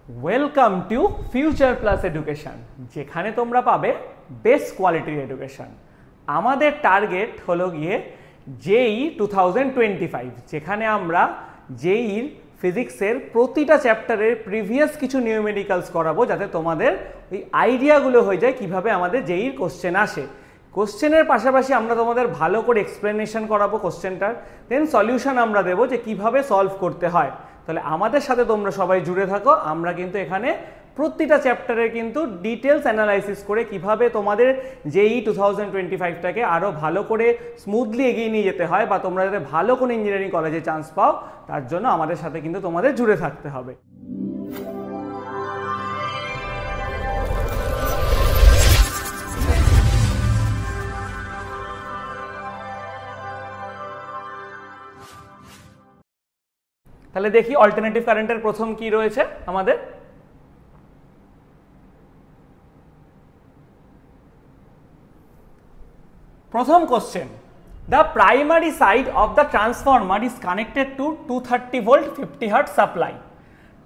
Welcome to future plus education, যেখানে তোমরা পাবে বেস্ট কোয়ালিটির এডুকেশন। আমাদের টার্গেট হলো গিয়ে জেই 2025, যেখানে আমরা জেইর ফিজিক্সের প্রতিটা চ্যাপ্টারের প্রিভিয়াস কিছু নিউমেরিক্যালস করাবো, যাতে তোমাদের ওই আইডিয়াগুলো হয়ে যায় কিভাবে আমাদের জেইর কোশ্চেন আসে। কোশ্চেনের পাশাপাশি আমরা তোমাদের ভালো করে এক্সপ্লেনেশন করাবো কোশ্চেনটার, দেন সলিউশন আমরা দেবো যে কিভাবে সলভ করতে হয়। তাহলে আমাদের সাথে তোমরা সবাই জুড়ে থাকো। আমরা কিন্তু এখানে প্রতিটা চ্যাপ্টারের কিন্তু ডিটেলস অ্যানালাইসিস করে কিভাবে তোমাদের জেই 2025টাকে আরও ভালো করে স্মুথলি এগিয়ে নিয়ে যেতে হয়, বা তোমরা যাতে ভালো কোনো ইঞ্জিনিয়ারিং কলেজে চান্স পাও, তার জন্য আমাদের সাথে কিন্তু তোমাদের জুড়ে থাকতে হবে। তাহলে দেখি অল্টারনেটিভ কারেন্টের প্রথম কি রয়েছে আমাদের। প্রথম question, the primary side of the transformer is connected to 230 volt 50 hertz supply,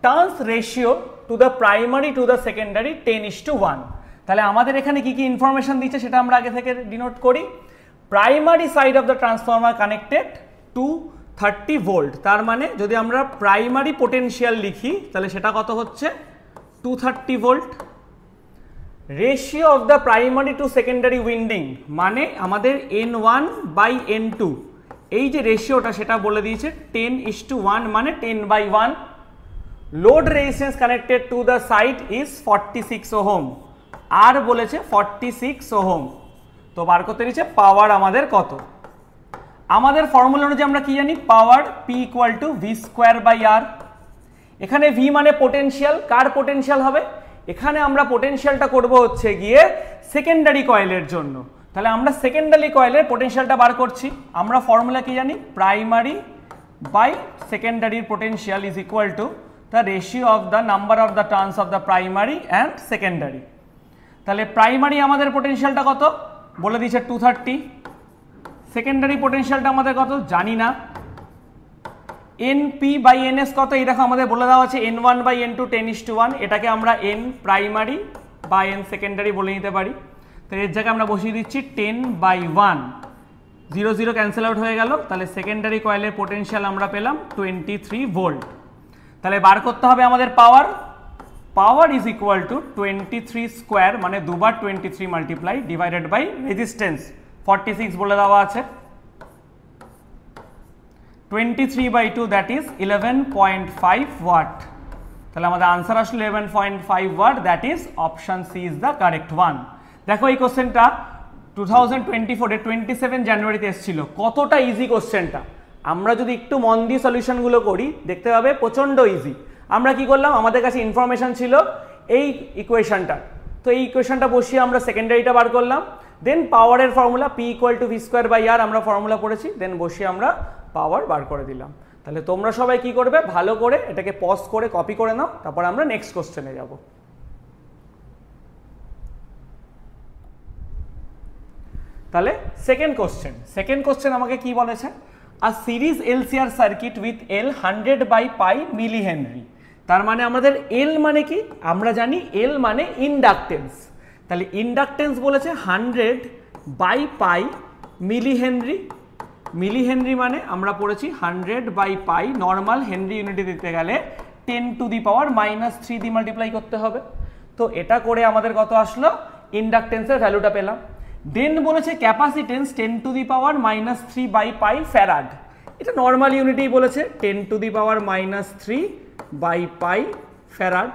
turns ratio to the primary to the secondary 10:1। তাহলে আমাদের এখানে কি কি ইনফরমেশন দিচ্ছে সেটা আমরা আগে থেকে ডিনোট করি। Primary side of the transformer connected to 30 volt, তার মানে যদি আমরা প্রাইমারি পোটেনশিয়াল লিখি তাহলে সেটা কত হচ্ছে 230 volt. Ratio of the primary to secondary winding মানে আমাদের N1/N2, এই যে রেশিওটা সেটা বলে দিয়েছে 10:1, মানে 10/1। Load resistance connected to the side is 46 ohm, আর বলেছে 46 ওহম। তো বার করতে দিচ্ছে পাওয়ার আমাদের কত। আমাদের ফর্মুলা অনুযায়ী আমরা কি জানি, পাওয়ার P = V²/R। এখানে V মানে পোটেনশিয়াল, কার পোটেনশিয়াল হবে, এখানে আমরা পোটেনশিয়ালটা করব হচ্ছে গিয়ে সেকেন্ডারি কয়েলের জন্য। তাহলে আমরা সেকেন্ডারি কয়েলের পোটেনশিয়ালটা বার করছি। আমরা ফর্মুলা কি জানি, প্রাইমারি বাই সেকেন্ডারির potential is equal to the ratio of the number of the turns of the primary and secondary. তাহলে প্রাইমারি আমাদের পোটেনশিয়ালটা কত বলে দিয়েছে 230, সেকেন্ডারি পোটেনশিয়ালটা আমাদের কত জানি না। NP/NS কত, এই দেখো আমাদের বলে দেওয়া আছে N1/N2 10:1, এটাকে আমরা N প্রাইমারি বা N সেকেন্ডারি বলে নিতে পারি। তো এর জায়গায় আমরা বসিয়ে দিচ্ছি 10/1, 0 0 ক্যান্সেল আউট হয়ে গেল। তাহলে সেকেন্ডারি কয়েলের পোটেনশিয়াল আমরা পেলাম 23 ভোল্ট। তাহলে বার করতে হবে আমাদের পাওয়ার। পাওয়ার ইজ ইকুয়াল টু 23² মানে দুবার 23 মাল্টিপ্লাই ডিভাইডেড বাই রেজিস্ট্যান্স 46 বলে দেওয়া আছে, 23/2 দ্যাট ইজ 11.5 ওয়াট। তাহলে আমাদের আনসার আসলে 11.5 watt, that is option C is the correct one. দেখো এই কোশ্চেনটা 2024 27 জানুয়ারিতে এসেছিল, কতটা ইজি কোশ্চেনটা। আমরা যদি একটু মন দিয়ে সলিউশনগুলো করি দেখতে পাবে প্রচণ্ড ইজি। আমরা কি করলাম, আমাদের কাছে ইনফরমেশন ছিল এই ইকুয়েশনটা, তো এই ইকুয়েশনটা বসিয়ে আমরা সেকেন্ডারিটা বার করলাম। দেন পাওয়ারের ফর্মুলা P = V²/R আমরা ফর্মুলা পড়েছি, দেন বসিয়ে আমরা পাওয়ার বার করে দিলাম। তাহলে তোমরা সবাই কি করবে, ভালো করে এটাকে পজ করে কপি করে নাও, তারপর আমরা নেক্সট কোশ্চেনে যাব। তাহলে সেকেন্ড কোশ্চেন আমাকে কি বলেছে, আ series LCR circuit with L 100/π millihenry. তার মানে আমাদের L মানে কি, আমরা জানি L মানে ইন্ডাকটেন্স। তাহলে ইন্ডাকটেন্স বলেছে 100/π মিলিহেনরি। মিলিহেনরি মানে আমরা পড়েছি 100/π, নর্মাল হেনরি ইউনিটে দিতে গেলে 10⁻³ দিয়ে মাল্টিপ্লাই করতে হবে। তো এটা করে আমাদের কত আসলো, ইন্ডাকটেন্সের ভ্যালুটা পেলাম। দেন বলেছে ক্যাপাসিটেন্স 10⁻³ ফ্যারাড, এটা নর্মাল ইউনিটেই বলেছে 10⁻³ ফ্যারাড।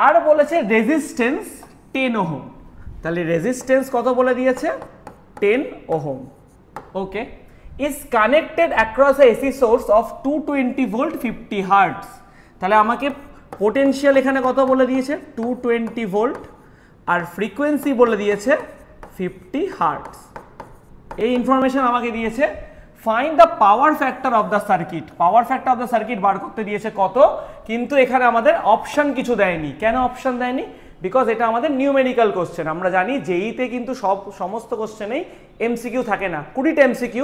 আর বলেছে রেজিস্ট্যান্স 10 ওহম, তাহলে রেজিস্ট্যান্স কত বলে দিয়েছে 10 ohm. Okay, is connected across A AC source of 220 volt 50 hertz. তাহলে আমাকে পোটেনশিয়াল এখানে কত বলে দিয়েছে 220 ভোল্ট, আর ফ্রিকোয়েন্সি বলে দিয়েছে 50 হার্টজ। এই ইনফরমেশন আমাকে দিয়েছে। Find the power factor of the circuit, power factor of the circuit বার করতে দিয়েছে কত, কিন্তু এখানে আমাদের অপশন কিছু দেয়নি। কেন অপশন দেয়নি, বিকজ এটা আমাদের নিউমেরিক্যাল কোশ্চেন। আমরা জানি জেইতে কিন্তু সমস্ত কোশ্চেনেই MCQ থাকে না, 20টা MCQ,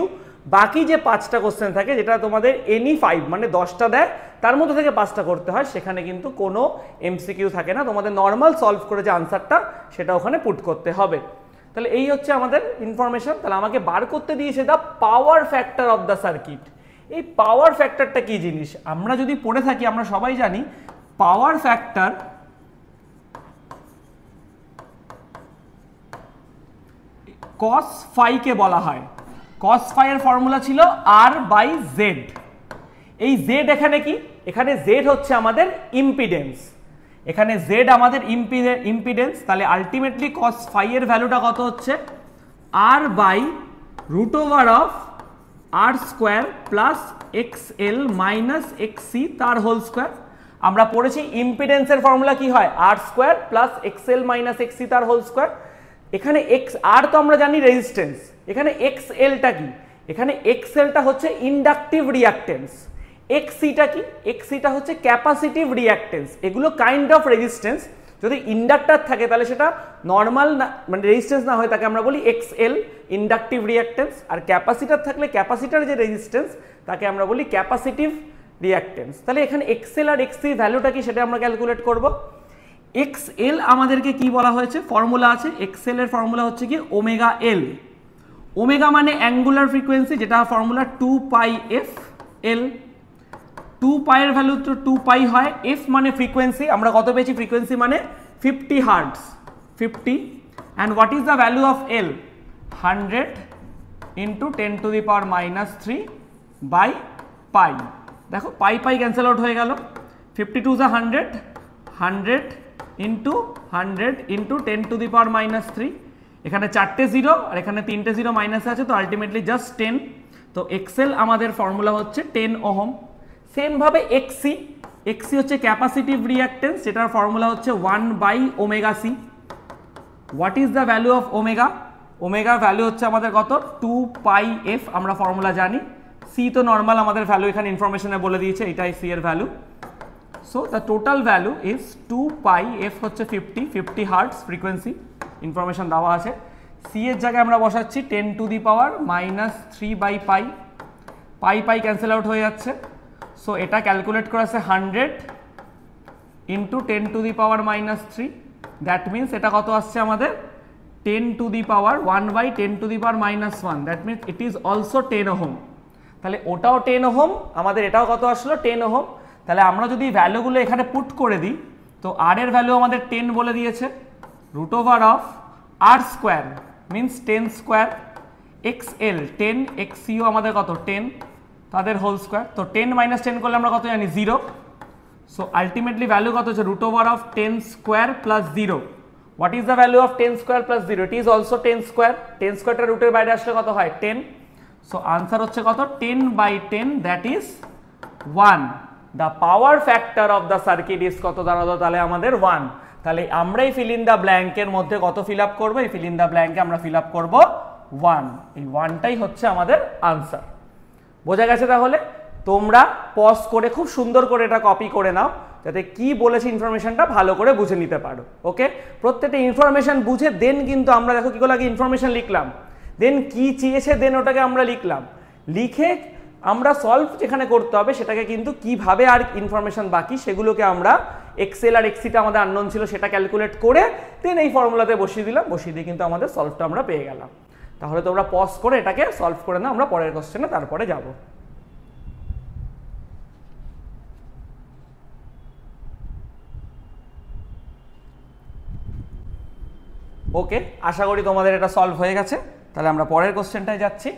বাকি যে 5টা কোশ্চেন থাকে যেটা তোমাদের এনি 5 মানে 10টা দেয় তার মধ্যে থেকে 5টা করতে হয়, সেখানে কিন্তু কোনো এমসিকিউ থাকে না, তোমাদের নর্মাল সলভ করে যে আনসারটা সেটা ওখানে পুট করতে হবে। তাহলে এই হচ্ছে আমাদের ইনফরমেশন। তাহলে আমাকে বার করতে দিয়েছে the power factor of the circuit. এই পাওয়ার ফ্যাক্টরটা কি জিনিস আমরা যদি পড়ে থাকি আমরা সবাই জানি পাওয়ার ফ্যাক্টর cos phi কে বলা হয়। cos phi এর ফর্মুলা ছিল R/Z। এই Z এখানে কি, এখানে Z হচ্ছে আমাদের ইম্পিডেন্স, এখানে Z আমাদের ইম্পিডেন্স। তাহলে আলটিমেটলি cos phi এর ভ্যালুটা কত হচ্ছে R/√of R² plus XL minus XC তার হোল স্কোয়ার। আমরা পড়েছি ইম্পিডেন্সের ফর্মুলা কি হয় R² plus XL minus XC তার হোল স্কোয়ার। এখানে R তো আমরা জানি রেজিস্ট্যান্স, এখানে XLটা কি, এখানে XLটা হচ্ছে ইন্ডাকটিভ রিঅ্যাকট্যান্স, XCটা কি, XCটা হচ্ছে ক্যাপাসিটিভ রিঅ্যাকট্যান্স। এগুলো কাইন্ড অফ রেজিস্ট্যান্স। যদি ইন্ডাক্টর থাকে তাহলে সেটা নর্মাল না মানে রেজিস্ট্যান্স না হয় তাকে আমরা বলি XL ইন্ডাকটিভ রিঅ্যাকট্যান্স, আর ক্যাপাসিটর থাকলে ক্যাপাসিটর যে রেজিস্ট্যান্স তাকে আমরা বলি ক্যাপাসিটিভ রিঅ্যাকট্যান্স। তাহলে এখানে XL আর XC ভ্যালুটা কি সেটা আমরা ক্যালকুলেট করব। XL আমাদেরকে কি বলা হয়েছে, ফর্মুলা আছে, XL এর ফর্মুলা হচ্ছে কি ওমেগা L। ওমেগা মানে অ্যাঙ্গুলার ফ্রিকোয়েন্সি, যেটা ফর্মুলা 2πfL। 2π এর ভ্যালু তো 2π হয়, f মানে ফ্রিকোয়েন্সি, আমরা কত পেয়েছি ফ্রিকোয়েন্সি মানে 50 hertz 50, and what is the value of L 100 into 10⁻³ by pi. দেখো পাই পাই ক্যান্সেল আউট হয়ে গেল, 52 যা 100, 100 ইন্টু 100 ইন্টু 10⁻³ এখানে 4টে 0 আর এখানে 3টে 0 মাইনাসে আছে, তো আলটিমেটলি জাস্ট 10। তো XL আমাদের ফর্মুলা হচ্ছে 10 ওহম। সেম ভাবে XC হচ্ছে ক্যাপাসিটিভ রিঅ্যাকট্যান্স, যেটার ফর্মুলা হচ্ছে 1/ωc। What is the value of omega, ওমেগার ভ্যালু হচ্ছে আমাদের কত 2πf, আমরা ফর্মুলা জানি। C তো নর্মাল আমাদের ভ্যালু এখানে ইনফরমেশনে বলে দিয়েছে, এটাই C এর value. So the total value is 2πf হচ্ছে 50 হার্টজ ফ্রিকোয়েন্সি, ইনফরমেশন দেওয়া আছে। C এর জায়গায় আমরা বসাচ্ছি 10⁻³ পাই পাই ক্যান্সেল আউট হয়ে যাচ্ছে। সো এটা ক্যালকুলেট করা আছে 100 ইন্টু 10⁻³ দ্যাট মিনস এটা কত আসছে আমাদের 1/10⁻⁻1, that means it is also 10 ohm. তাহলে ওটাও 10 ওহম, আমাদের এটাও কত আসলো 10 ওহম। তাহলে আমরা যদি ভ্যালুগুলো এখানে পুট করে দিই তো R এর ভ্যালু আমাদের 10 বলে দিয়েছে, √of R² means 10 square, XL 10, XCও আমাদের কত 10 তাদের হোল স্কোয়ার। তো 10 - 10 করলে আমরা কত জানি 0। সো আলটিমেটলি ভ্যালু কত হচ্ছে √of 10 square plus 0। What is the value of 10 square plus 0, it is also 10 square. 10 স্কোয়ারটা রুটের বাইরে আসলে কত হয় 10। সো আনসার হচ্ছে কত 10/10, that is 1। The power factor of the circuit is কত দাঁড়ালো তাহলে আমাদের 1। তাহলে আমরাই ফিল ইন দ্য ব্ল্যাঙ্কের মধ্যে কত ফিল আপ করবো, এই ফিল ইন দ্য ব্ল্যাঙ্কে আমরা ফিল আপ করবো 1। এই 1টাই হচ্ছে আমাদের আনসার। বোঝা গেছে? তাহলে তোমরা পজ করে খুব সুন্দর করে এটা কপি করে নাও যাতে কি বলেছে ইনফরমেশনটা ভালো করে বুঝে নিতে পারো। ওকে, প্রত্যেকটা ইনফরমেশন বুঝে দেন কিন্তু আমরা দেখো কি করে আগে ইনফরমেশন লিখলাম, দেন কি চেয়েছে দেন ওটাকে আমরা লিখলাম, লিখে আমরা সলভ যেখানে করতে হবে সেটাকে কিন্তু কিভাবে আর ইনফরমেশন বাকি সেগুলোকে আমরা XL আর XCটা আমাদের আননোন ছিল সেটা ক্যালকুলেট করে দেন এই ফর্মুলাতে বসিয়ে দিলাম, বসিয়ে দিয়ে কিন্তু আমাদের সলভটা আমরা পেয়ে গেলাম। তাহলে তোমরা পজ করে এটাকে সলভ করে নাও, আমরা পরের কোশ্চেনে তারপরে যাব। ওকে, আশা করি তোমাদের এটা সলভ হয়ে গেছে। তাহলে আমরা পরের কোশ্চেনটায় যাচ্ছি।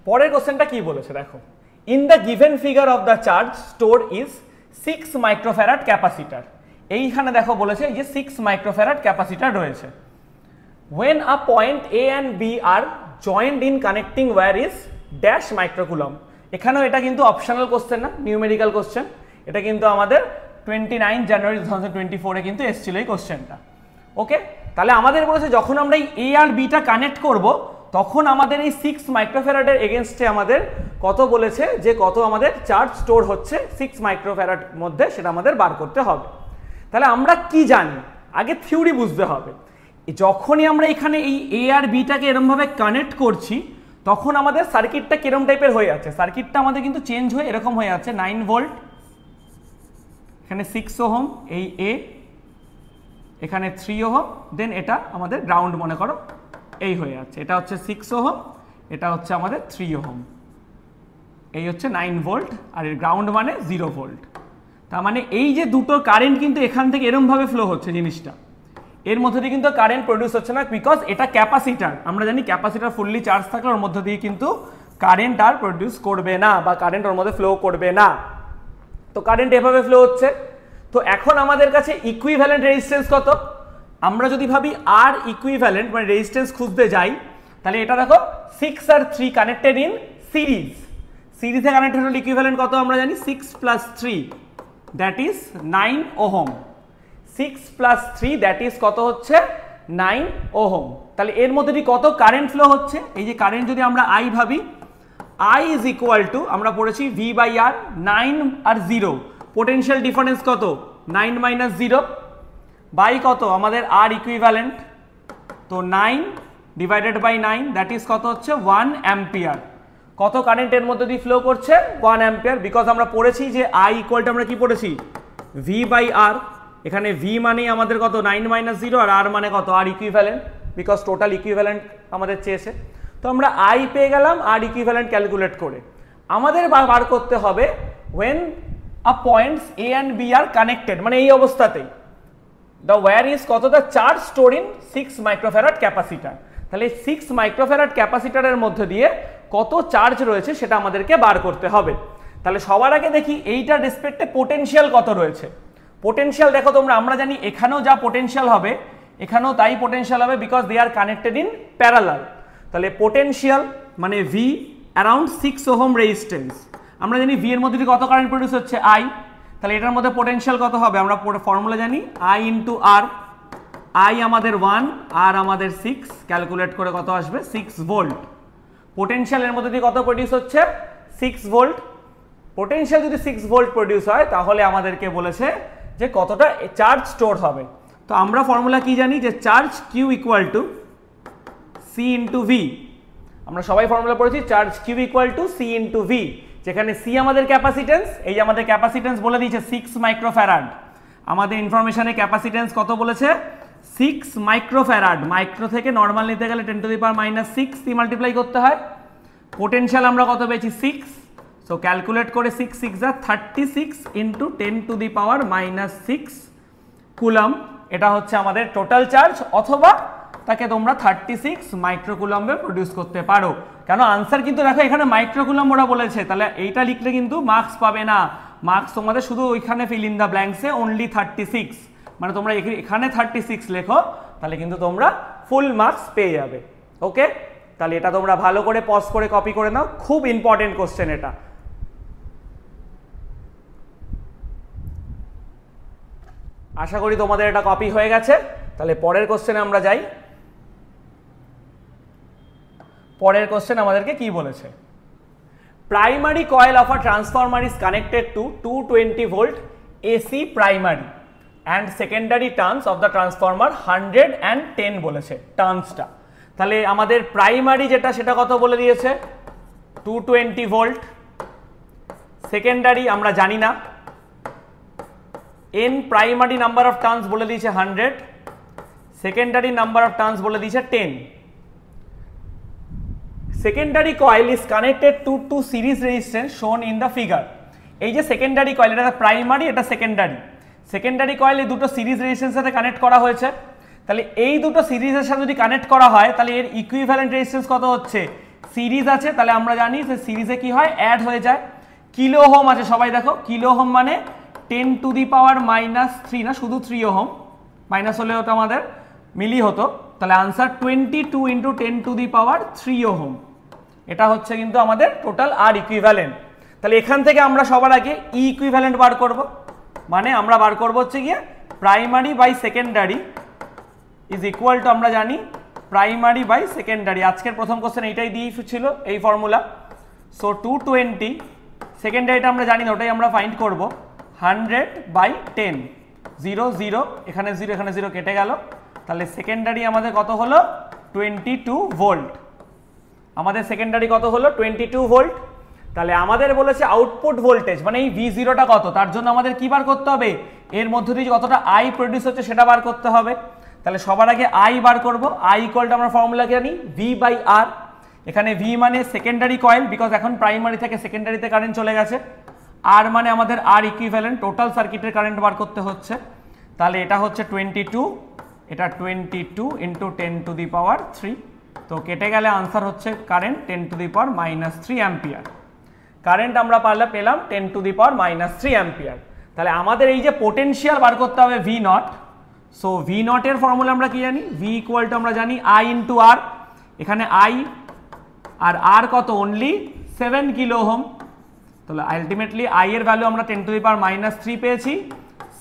পরের কোশ্চেনটা কি বলেছে দেখো, in the given figure of the charge store is 6 microfarad capacitor. এইখানে দেখো বলেছে এই যে 6 মাইক্রোফ্যারাড ক্যাপাসিটার রয়েছে। when a point A and B are joined in connecting wire is dash microcoulomb। এখানেও এটা কিন্তু অপশনাল কোশ্চেন না, নিউমেরিক্যাল কোশ্চেন। এটা কিন্তু আমাদের 29 জানুয়ারি 2024 কিন্তু এসেছিল এই কোশ্চেনটা। ওকে, তাহলে আমাদের বলেছে যখন আমরা এই A আর B টা কানেক্ট করব তখন আমাদের এই 6 মাইক্রোফ্যারাডের এগেনস্টে আমাদের কত বলেছে যে কত আমাদের চার্জ স্টোর হচ্ছে 6 মাইক্রোফ্যারাড মধ্যে, সেটা আমাদের বার করতে হবে। তাহলে আমরা কি জানি, আগে থিওরি বুঝতে হবে। যখনই আমরা এখানে এই এ আর বিটাকে এরমভাবে কানেক্ট করছি তখন আমাদের সার্কিটটা কিরম টাইপের হয়ে যাচ্ছে, সার্কিটটা আমাদের কিন্তু চেঞ্জ হয়ে এরকম হয়ে যাচ্ছে 9 ভোল্ট, এখানে 6 ওহম এই এ, এখানে 3 ওহম, দেন এটা আমাদের গ্রাউন্ড মনে করো এই হয়ে যাচ্ছে, এটা হচ্ছে 6 ওহম, এটা হচ্ছে আমাদের 3 ওহম, এই হচ্ছে 9 ভোল্ট আর এর গ্রাউন্ড মানে 0 ভোল্ট। তার মানে এই যে দুটো কারেন্ট কিন্তু এখান থেকে এরমভাবে ফ্লো হচ্ছে জিনিসটা, এর মধ্যে দিয়ে কিন্তু কারেন্ট প্রডিউস হচ্ছে না, বিকজ এটা ক্যাপাসিটার। আমরা জানি ক্যাপাসিটার ফুললি চার্জ থাকলে ওর মধ্যে দিয়ে কিন্তু কারেন্ট আর প্রডিউস করবে না বা কারেন্ট ওর মধ্যে ফ্লো করবে না। তো কারেন্ট এভাবে ফ্লো হচ্ছে। তো এখন আমাদের কাছে ইকুইভ্যালেন্ট রেজিস্ট্যান্স কত? আমরা যদি ভাবি আর ইকুইভ্যালেন্ট মানে রেজিস্ট্যান্স খুঁজতে যাই, তাহলে এটা দেখো 6 আর 3 কানেক্টেড ইন সিরিজ, সিরিজে কানেক্টেড হলে ইকুইভ্যালেন্ট কত আমরা জানি 6 + 3 that is 9 ohm, 6 + 3 that is কত হচ্ছে 9 ওহম। তাহলে এর মধ্যে দিয়ে কত কারেন্ট ফ্লো হচ্ছে? এই যে কারেন্ট যদি আমরা আই ভাবি, I ইজ ইকুয়াল টু আমরা পড়েছি V/R, 9 আর 0 পোটেনশিয়াল ডিফারেন্স কত 9 - 0 বাই কত আমাদের R ইকুইভ্যালেন্ট, তো 9 ডিভাইডেড বাই 9 দ্যাট ইজ কত হচ্ছে 1 অ্যাম্পিয়ার। কত কারেন্ট এর মধ্যে দিয়ে ফ্লো করছে 1 অ্যাম্পিয়ার, বিকজ আমরা পড়েছি যে I ইকুয়াল টু আমরা কি পড়েছি V/R, এখানে V মানে আমাদের কত 9 - 0 আর R মানে কত R equivalent, because total equivalent আমাদের চেয়েছে। তো আমরা I পেয়ে গেলাম R ইকুইভ্যালেন্ট ক্যালকুলেট করে। আমাদের বার করতে হবে when a points A and B are connected, মানে এই অবস্থাতেই the where is কত the charge stored in 6 microfarad capacitor. তাহলে 6 মাইক্রোফ্যারাড ক্যাপাসিটারের মধ্যে দিয়ে কত চার্জ রয়েছে সেটা আমাদেরকে বার করতে হবে। তাহলে সবার আগে দেখি এইটার রেসপেক্টে পোটেনশিয়াল কত রয়েছে। পোটেনশিয়াল দেখো তোমরা, আমরা জানি এখানেও যা পোটেনশিয়াল হবে এখানেও তাই পোটেনশিয়াল হবে, because they are connected in parallel. তাহলে পোটেনশিয়াল মানে ভি অ্যারাউন্ড 6 ওহম রেজিস্ট্যান্স, আমরা জানি ভি এর মধ্যে দিয়ে কত কারেন্ট প্রডিউস হচ্ছে আই, তাহলে এটার মধ্যে পোটেনশিয়াল কত হবে আমরা ফর্মুলা জানি আই ইন্টু আর, আই আমাদের 1 আর আমাদের 6, ক্যালকুলেট করে কত আসবে 6 ভোল্ট। পোটেনশিয়াল এর মধ্যে দিয়ে কত প্রডিউস হচ্ছে 6 ভোল্ট। পোটেনশিয়াল যদি 6 ভোল্ট প্রডিউস হয় তাহলে আমাদেরকে বলেছে যে কতটা চার্জ স্টোর হবে। তো আমরা ফর্মুলা কি জানি যে charge Q equal to C into V, আমরা সবাই ফর্মুলা পড়েছি charge Q equal to C into V, যেখানে সি আমাদের ক্যাপাসিটেন্স, এই যে আমাদের ক্যাপাসিটেন্স বলে দিয়েছে 6 মাইক্রোফ্যারাড, আমাদের ইনফরমেশনে ক্যাপাসিটেন্স কত বলেছে 6 মাইক্রোফ্যারাড, মাইক্রো থেকে নর্মাল নিতে গেলে 10⁻⁻6 দিয়ে মাল্টিপ্লাই করতে হয়। পোটেনশিয়াল আমরা কত পেয়েছি 6, সো ক্যালকুলেট করে 6 6 যা 36 ইন্টু 10⁻⁻6 কুলম, এটা হচ্ছে আমাদের টোটাল চার্জ, অথবা তাকে তোমরা 36 মাইক্রোকুলম্বে প্রডিউস করতে পারো। কেন আনসার কিন্তু দেখো এখানে মাইক্রোকুলম ওরা বলেছে, তাহলে এইটা লিখলে কিন্তু মার্কস পাবে না, মার্কস তোমাদের শুধু ওইখানে ফিল ইন দ্য ব্ল্যাঙ্কসে অনলি 36, মানে তোমরা এখানে 36 লেখো তাহলে কিন্তু তোমরা ফুল মার্কস পেয়ে যাবে। ওকে, তাহলে এটা তোমরা ভালো করে পজ করে কপি করে নাও, খুব ইম্পর্টেন্ট কোশ্চেন এটা। আশা করি তোমাদের এটা কপি হয়ে গেছে। তাহলে পরের কোশ্চেনে আমরা যাই। পরের কোশ্চেন আমাদেরকে কি বলেছে, primary coil of a transformer is connected to 220 volt AC primary and secondary turns of the transformer 110 বলেছে টার্নসটা। তাহলে আমাদের প্রাইমারি যেটা সেটা কত বলে দিয়েছে 220 ভোল্ট, সেকেন্ডারি আমরা জানি না, N primary number of turns বলে দিয়েছে 100, সেকেন্ডারি নাম্বার অফ টার্নস বলে দিয়েছে 10। Secondary coil is connected to 2 series resistance শোন ইন দ্য ফিগার। এই যে সেকেন্ডারি কয়েল, এটা প্রাইমারি এটা সেকেন্ডারি, সেকেন্ডারি কয়েল এই দুটো সিরিজ রেজিস্ট্যান্সের সাথে কানেক্ট করা হয়েছে। তাহলে এই দুটো সিরিজের সাথে যদি কানেক্ট করা হয় তাহলে এর ইকুইভ্যালেন্ট রেজিস্ট্যান্স কত হচ্ছে, সিরিজ আছে তাহলে আমরা জানি যে সিরিজে কি হয় অ্যাড হয়ে যায়, কিলো ওহম আছে সবাই দেখো, কিলো ওহম মানে 10⁻³ না, শুধু 3 ওহম, মাইনাস হলে ওটা আমাদের মিলি হতো, তাহলে আনসার 22 ইন্টু 10⁻³ ওহম, এটা হচ্ছে কিন্তু আমাদের টোটাল আর ইকুইভ্যালেন্ট। তাহলে এখান থেকে আমরা সবার আগে ই ইকুইভ্যালেন্ট বার করব, মানে আমরা বার করব হচ্ছে গিয়ে primary by secondary is equal to, আমরা জানি প্রাইমারি বাই সেকেন্ডারি, আজকের প্রথম কোশ্চেন এইটাই দিয়ে ছিল এই ফর্মুলা। সো 220, সেকেন্ডারিটা আমরা জানি না, ওটাই আমরা ফাইন্ড করব, 100/10, 0 0 এখানে 0 এখানে 0 কেটে গেল, তাহলে সেকেন্ডারি আমাদের কত হলো 22 ভোল্ট, আমাদের সেকেন্ডারি কত হলো 22 ভোল্ট। তাহলে আমাদের বলেছে আউটপুট ভোল্টেজ মানে এই V0টা কত, তার জন্য আমাদের কি বার করতে হবে, এর মধ্যে দিয়ে কতটা আই প্রডিউস হচ্ছে সেটা বার করতে হবে। তাহলে সবার আগে আই বার করব, আই ইকুয়াল টু আমরা ফর্মুলা জানি V/R, এখানে V মানে সেকেন্ডারি কয়েল, বিকজ এখন প্রাইমারি থেকে সেকেন্ডারিতে কারেন্ট চলে গেছে, আর মানে আমাদের আর ইকুইভ্যালেন্ট টোটাল সার্কিটের কারেন্ট বার করতে হচ্ছে। তাহলে এটা হচ্ছে 22, এটা 22 ইন্টু 10⁻³ তো কেটে গেলে আনসার হচ্ছে কারেন্ট 10⁻³ অ্যাম্পিয়ার। কারেন্ট আমরা পেলাম 10⁻³ অ্যাম্পিয়ার। তাহলে আমাদের এই যে পোটেনশিয়াল বার করতে হবে V0, সো V0 এর ফর্মুলা আমরা কি জানি, V ইকুয়াল টু আমরা জানি I ইন্টু R, এখানে I আর R কত অনলি 7 কিলো ওহম, তাহলে আলটিমেটলি I এর ভ্যালু আমরা 10⁻³ পেয়েছি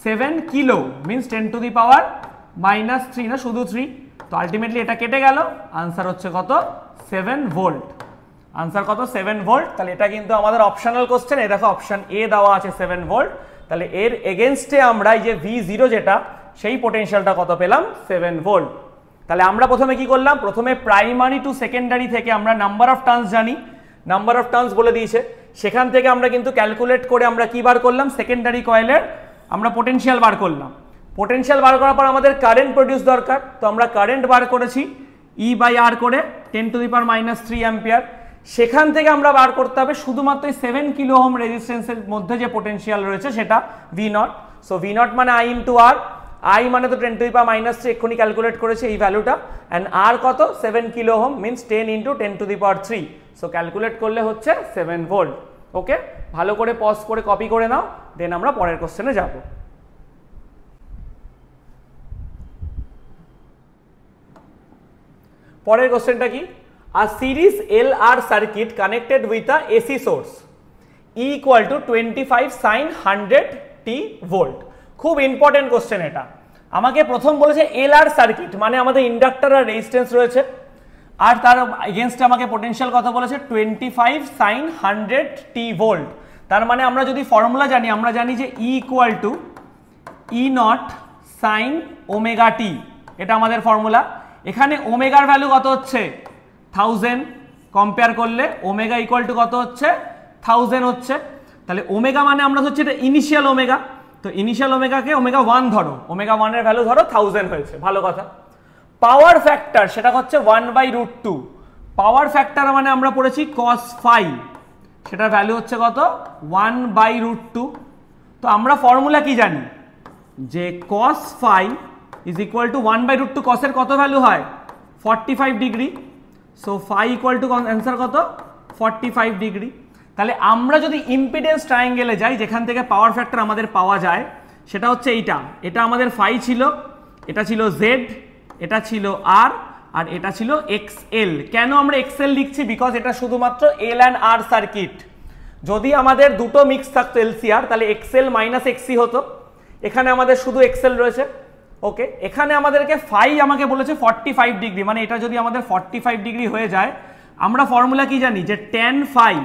7 কিলো, মিনস 10⁻³ না শুধু 3, তো আলটিমেটলি এটা কেটে গেল, আনসার হচ্ছে কত 7 ভোল্ট, আনসার কত 7 ভোল্ট। তাহলে এটা কিন্তু আমাদের অপশনাল কোশ্চেন, এই দেখো অপশন এ দেওয়া আছে 7 ভোল্ট, তাহলে এর এগেনস্টে আমরা এই যে V0 যেটা সেই পোটেনশিয়ালটা কত পেলাম 7 ভোল্ট। তাহলে আমরা প্রথমে কি করলাম, প্রথমে প্রাইমারি টু সেকেন্ডারি থেকে আমরা নাম্বার অফ টার্নস জানি, নাম্বার অফ টার্নস বলে দিয়েছে, সেখান থেকে আমরা কিন্তু ক্যালকুলেট করে আমরা কি বার করলাম, সেকেন্ডারি কয়েলের আমরা পোটেনশিয়াল বার করলাম। পোটেনশিয়াল বার করার পর আমাদের কারেন্ট প্রডিউস দরকার, তো আমরা কারেন্ট বার করেছি E/R করে 10⁻³ অ্যাম্পিয়ার, সেখান থেকে আমরা বার করতে হবে শুধুমাত্র 7 কিলো ওহম রেজিস্ট্যান্সের মধ্যে যে পোটেনশিয়াল রয়েছে সেটা V0, সো V0 মানে I ইন্টু R, I মানে তো 10⁻³ এক্ষুনি ক্যালকুলেট করেছে এই ভ্যালুটা, অ্যান্ড R কত 7 kilo ohm means 10 into 10⁻³, so calculate করলে হচ্ছে 7 ভোল্ট। ওকে, ভালো করে পজ করে কপি করে নাও, দেন আমরা পরের কোশ্চেনে যাব। পরের কোশ্চেনটা কি, a series LR circuit connected with a AC source E equal to 25 sin 100t volt, খুব ইম্পর্টেন্ট কোশ্চেন এটা। আমাকে প্রথম বলেছে LR সার্কিট মানে আমাদের ইন্ডাক্টর আর রেজিস্ট্যান্স রয়েছে, আর তার এগেনস্টে আমাকে পোটেনশিয়াল কত বলেছে 25 sin 100t ভোল্ট। তার মানে আমরা যদি ফর্মুলা জানি, আমরা জানি যে E equal to E0 sin ωt, এটা আমাদের ফর্মুলা। এখানে ওমেগার ভ্যালু কত হচ্ছে 1000, কম্পেয়ার করলে ওমেগা ইকুয়াল টু কত হচ্ছে 1000 হচ্ছে, তাহলে ওমেগা মানে আমরা হচ্ছে এটা ইনিশিয়াল ওমেগা, তো ইনিশিয়াল ওমেগাকে ওমেগা 1 ধরো, ওমেগা 1 এর ভ্যালু ধরো 1000 হয়েছে, ভালো কথা। পাওয়ার ফ্যাক্টর সেটা হচ্ছে 1/√2, পাওয়ার ফ্যাক্টর মানে আমরা পড়েছি cos phi, সেটার ভ্যালু হচ্ছে কত 1/√2, তো আমরা ফর্মুলা কি জানি যে cos phi is equal two 1/√2, cos এর কত ভ্যালু হয় 45 degree, so phi equal two answer কত 45 ডিগ্রি। তাহলে আমরা যদি ইম্পিডেন্স ট্রায়াঙ্গেলে যাই, যেখান থেকে পাওয়ার ফ্যাক্টর আমাদের পাওয়া যায় সেটা হচ্ছে এইটা, এটা আমাদের phi ছিল, এটা ছিল z, এটা ছিল r, আর এটা ছিল xl। কেন আমরা xl লিখছি, বিকজ এটা শুধুমাত্র l and r সার্কিট, যদি আমাদের দুটো মিক্স থাকতো LCR তাহলে xl মাইনাস xc হতো, এখানে আমাদের শুধু xl রয়েছে। ওকে, এখানে আমাদেরকে phi আমাকে বলেছে 45 ডিগ্রি, মানে এটা যদি আমাদের 45 ডিগ্রি হয়ে যায়, আমরা ফর্মুলা কি জানি যে tan phi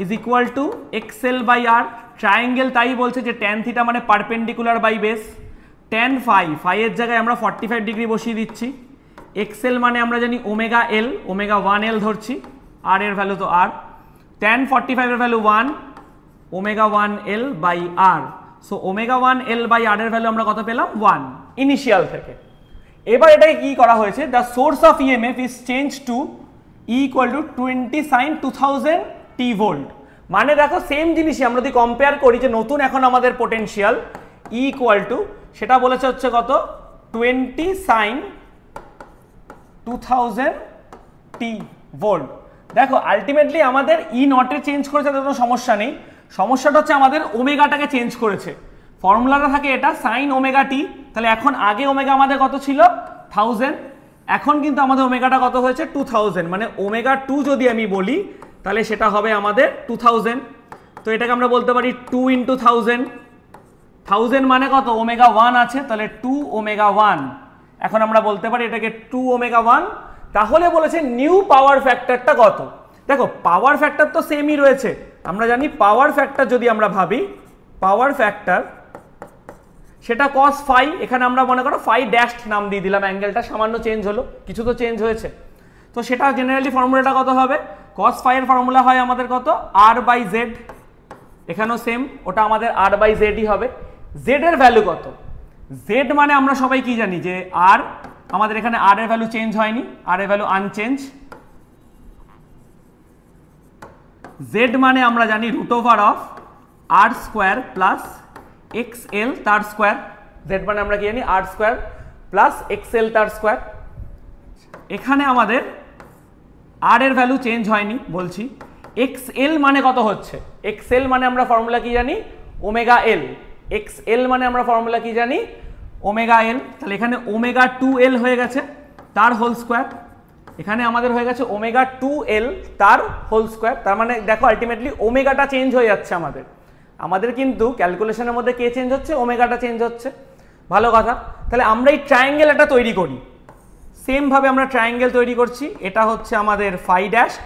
is equal to xl/r, triangle তাই বলছে যে tan থিটা মানে perpendicular by base, tan phi এর জায়গায় আমরা 45 ডিগ্রি বসিয়ে দিচ্ছি, xl মানে আমরা জানি ওমেগা l, ওমেগা 1l ধরছি, r এর ভ্যালু তো r, tan 45 এর value 1, omega 1l/r, so omega 1l/r এর ভ্যালু আমরা কত পেলাম 1 ইনিশিয়াল থেকে। এবার এটাকে কি করা হয়েছে, the source of EMF is change to E equal to 20 sin 2000t volt, মানে দেখো সেম জিনিসই আমরা যদি কম্পেয়ার করি যে নতুন এখন আমাদের পোটেনশিয়াল E ইকুয়াল টু সেটা বলেছে হচ্ছে কত 20 sin 2000t ভোল্ট। দেখো আলটিমেটলি আমাদের E0 এ চেঞ্জ করেছে, তাতে কোনো সমস্যা নেই, সমস্যাটা হচ্ছে আমাদের ওমেগাটাকে চেঞ্জ করেছে। ফর্মুলাটা থাকে এটা সাইন ওমেগা টি, তাহলে এখন আগে ওমেগা আমাদের কত ছিল 1000, এখন কিন্তু আমাদের ওমেগাটা কত হয়েছে 2000, মানে ওমেগা 2 যদি আমি বলি তাহলে সেটা হবে আমাদের 2000, তো এটাকে আমরা বলতে পারি 2 × 1000, 1000 মানে কত ওমেগা 1 আছে, তাহলে 2 ওমেগা 1, এখন আমরা বলতে পারি এটাকে 2 ওমেগা 1। তাহলে বলেছে নিউ পাওয়ার ফ্যাক্টরটা কত, দেখো পাওয়ার ফ্যাক্টর তো সেমই রয়েছে, আমরা জানি পাওয়ার ফ্যাক্টর যদি আমরা ভাবি, পাওয়ার ফ্যাক্টর সেটা cos phi, এখানে আমরা মনে করো phi ড্যাশ নাম দিয়ে দিলাম, অ্যাঙ্গেলটা সামান্য চেঞ্জ হলো, কিছু তো চেঞ্জ হয়েছে। তো সেটা জেনারেলি ফর্মুলাটা কত হবে, cos phi এর ফর্মুলা হয় আমাদের কত r/z, এখানেও সেম, ওটা আমাদের r/z-ই হবে। z এর ভ্যালু কত, z মানে আমরা সবাই কি জানি যে r, আমাদের এখানে r এর ভ্যালু চেঞ্জ হয়নি, r এর ভ্যালু আনচেঞ্জ। z মানে আমরা জানি √r² প্লাস xl তার স্কোয়ার, z মানে আমরা কি জানি r² প্লাস xl তার স্কোয়ার। এখানে আমাদের r এর ভ্যালু চেঞ্জ হয়নি বলছি, xl মানে কত হচ্ছে, xl মানে আমরা ফর্মুলা কি জানি ওমেগা l, xl মানে আমরা ফর্মুলা কি জানি ওমেগা l, তাহলে এখানে ওমেগা 2l হয়ে গেছে তার হোল স্কোয়ার, এখানে আমাদের হয়ে গেছে ওমেগা 2l তার হোল স্কোয়ার। তার মানে দেখো আলটিমেটলি ওমেগাটা চেঞ্জ হয়ে যাচ্ছে আমাদের কিন্তু ক্যালকুলেশনের মধ্যে কে চেঞ্জ হচ্ছে, ওমেগাটা চেঞ্জ হচ্ছে, ভালো কথা। তাহলে আমরা এই ট্রায়াঙ্গেল একটা তৈরি করি, সেম ভাবে আমরা ট্রায়াঙ্গেল তৈরি করছি, এটা হচ্ছে আমাদের phi ড্যাশড,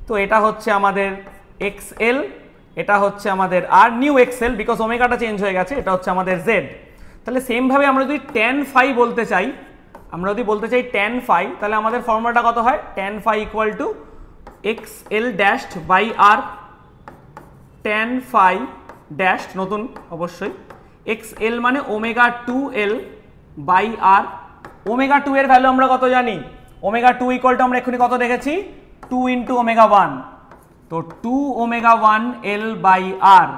তো এটা হচ্ছে আমাদের xl, এটা হচ্ছে আমাদের r নিউ xl বিকজ ওমেগাটা চেঞ্জ হয়ে গেছে, এটা হচ্ছে আমাদের z। তাহলে সেম ভাবে আমরা যদি tan phi বলতে চাই, tan phi, তাহলে আমাদের ফর্মুলাটা কত হয়, tan phi equal to xl dashed by r, tan phi dashed নতুন অবশ্যই, xl মানে omega 2l by r। Omega 2 এর ভ্যালু আমরা কত জানি, ওমেগা 2 ইকুয়াল টু আমরা এক্ষুনি কত দেখেছি 2 ইন্টু ওমেগা 1, তো 2 ওমেগা 1 l বাই r।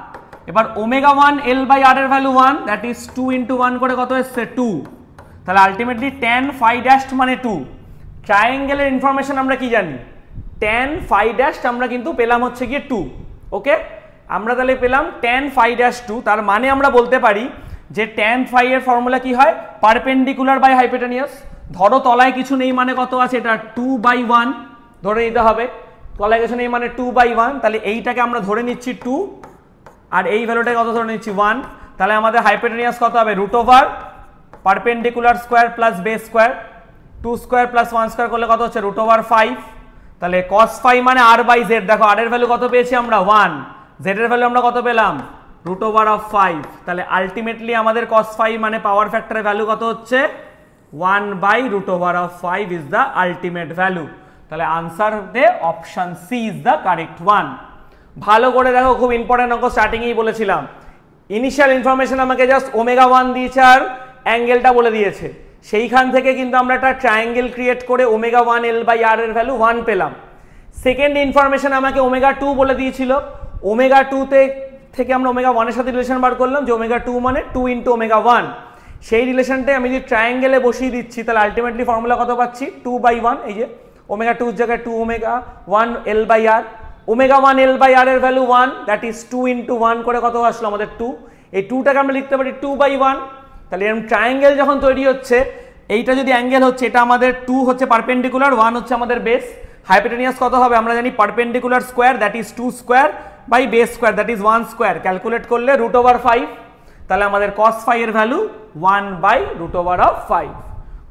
এবার ওমেগা 1 l বাই r এর ভ্যালু 1, দ্যাট ইজ 2 ইন্টু 1 করে কত এসছে 2, তাহলে আলটিমেটলি tan phi ড্যাশড মানে 2। ট্রায়াঙ্গেলের ইনফরমেশন আমরা কি জানি, tan phi ড্যাশড আমরা কিন্তু পেলাম হচ্ছে গিয়ে 2, ওকে। আমরা তাহলে পেলাম tan phi ড্যাশ 2, তার মানে আমরা বলতে পারি যে tan phi এর ফর্মুলা কি হয়, পারপেন্ডিকুলার বাই হাইপোটেনিয়াস। ধরো তলায় কিছু নেই মানে কত আছে, এটা 2/1 ধরে নিতে হবে, তলায় কিছু নেই মানে 2/1, তাহলে এইটাকে আমরা ধরে নিচ্ছি 2 আর এই ভ্যালুটাকে কত ধরে নিচ্ছি 1, তাহলে আমাদের হাইপোটেনিয়াস কত হবে √ perpendicular square plus base square, 2 square plus 1 square করলে কত হচ্ছে √5। তাহলে cos phi মানে r/z, দেখো r এর ভ্যালু কত পেয়েছি আমরা 1, z এর ভ্যালু আমরা কত পেলাম √5, তাহলে আলটিমেটলি আমাদের cos phi মানে পাওয়ার ফ্যাক্টরের ভ্যালু কত হচ্ছে 1/√5 ইজ দ্য আলটিমেট ভ্যালু। তাহলে answer the option C is the correct one. ভালো করে দেখো, খুব ইম্পর্টেন্ট অঙ্ক স্টার্টিংয়েই বলেছিলাম, ইনিশিয়াল ইনফরমেশন আমাকে জাস্ট ওমেগা 1 দিয়েছে আর অ্যাঙ্গেলটা বলে দিয়েছে, সেইখান থেকে কিন্তু আমরা একটা ট্রায়াঙ্গেল ক্রিয়েট করে ওমেগা 1 l বাই r এর ভ্যালু 1 পেলাম। সেকেন্ড ইনফরমেশন আমাকে ওমেগা 2 বলে দিয়েছিল, ওমেগা 2 থেকে আমরা ওমেগা 1 এর সাথে রিলেশন বার করলাম যে ওমেগা 2 মানে 2 ইন্টু ওমেগা 1, সেই রিলেশনটাই আমি যদি ট্রায়াঙ্গেলে বসিয়ে দিচ্ছি তাহলে আলটিমেটলি ফর্মুলা কত পাচ্ছি 2/1, এই যে ওমেগা 2 এর জায়গায় 2 omega 1 l by r, omega 1 l by r এর ভ্যালু 1, দ্যাট ইজ 2 ইন্টু 1 করে কত আসলো আমাদের 2, এই 2টাকে আমরা লিখতে পারি 2/1। তাহলে এরকম ট্রায়াঙ্গেল যখন তৈরি হচ্ছে, এইটা যদি অ্যাঙ্গেল হচ্ছে, এটা আমাদের 2 হচ্ছে পারপেন্ডিকুলার, 1 হচ্ছে আমাদের বেস, হাইপোটেনিয়াস কত হবে আমরা জানি perpendicular square that is 2 square by base square that is 1 square, calculate করলে √5, তাহলে আমাদের cos phi এর ভ্যালু 1/√5।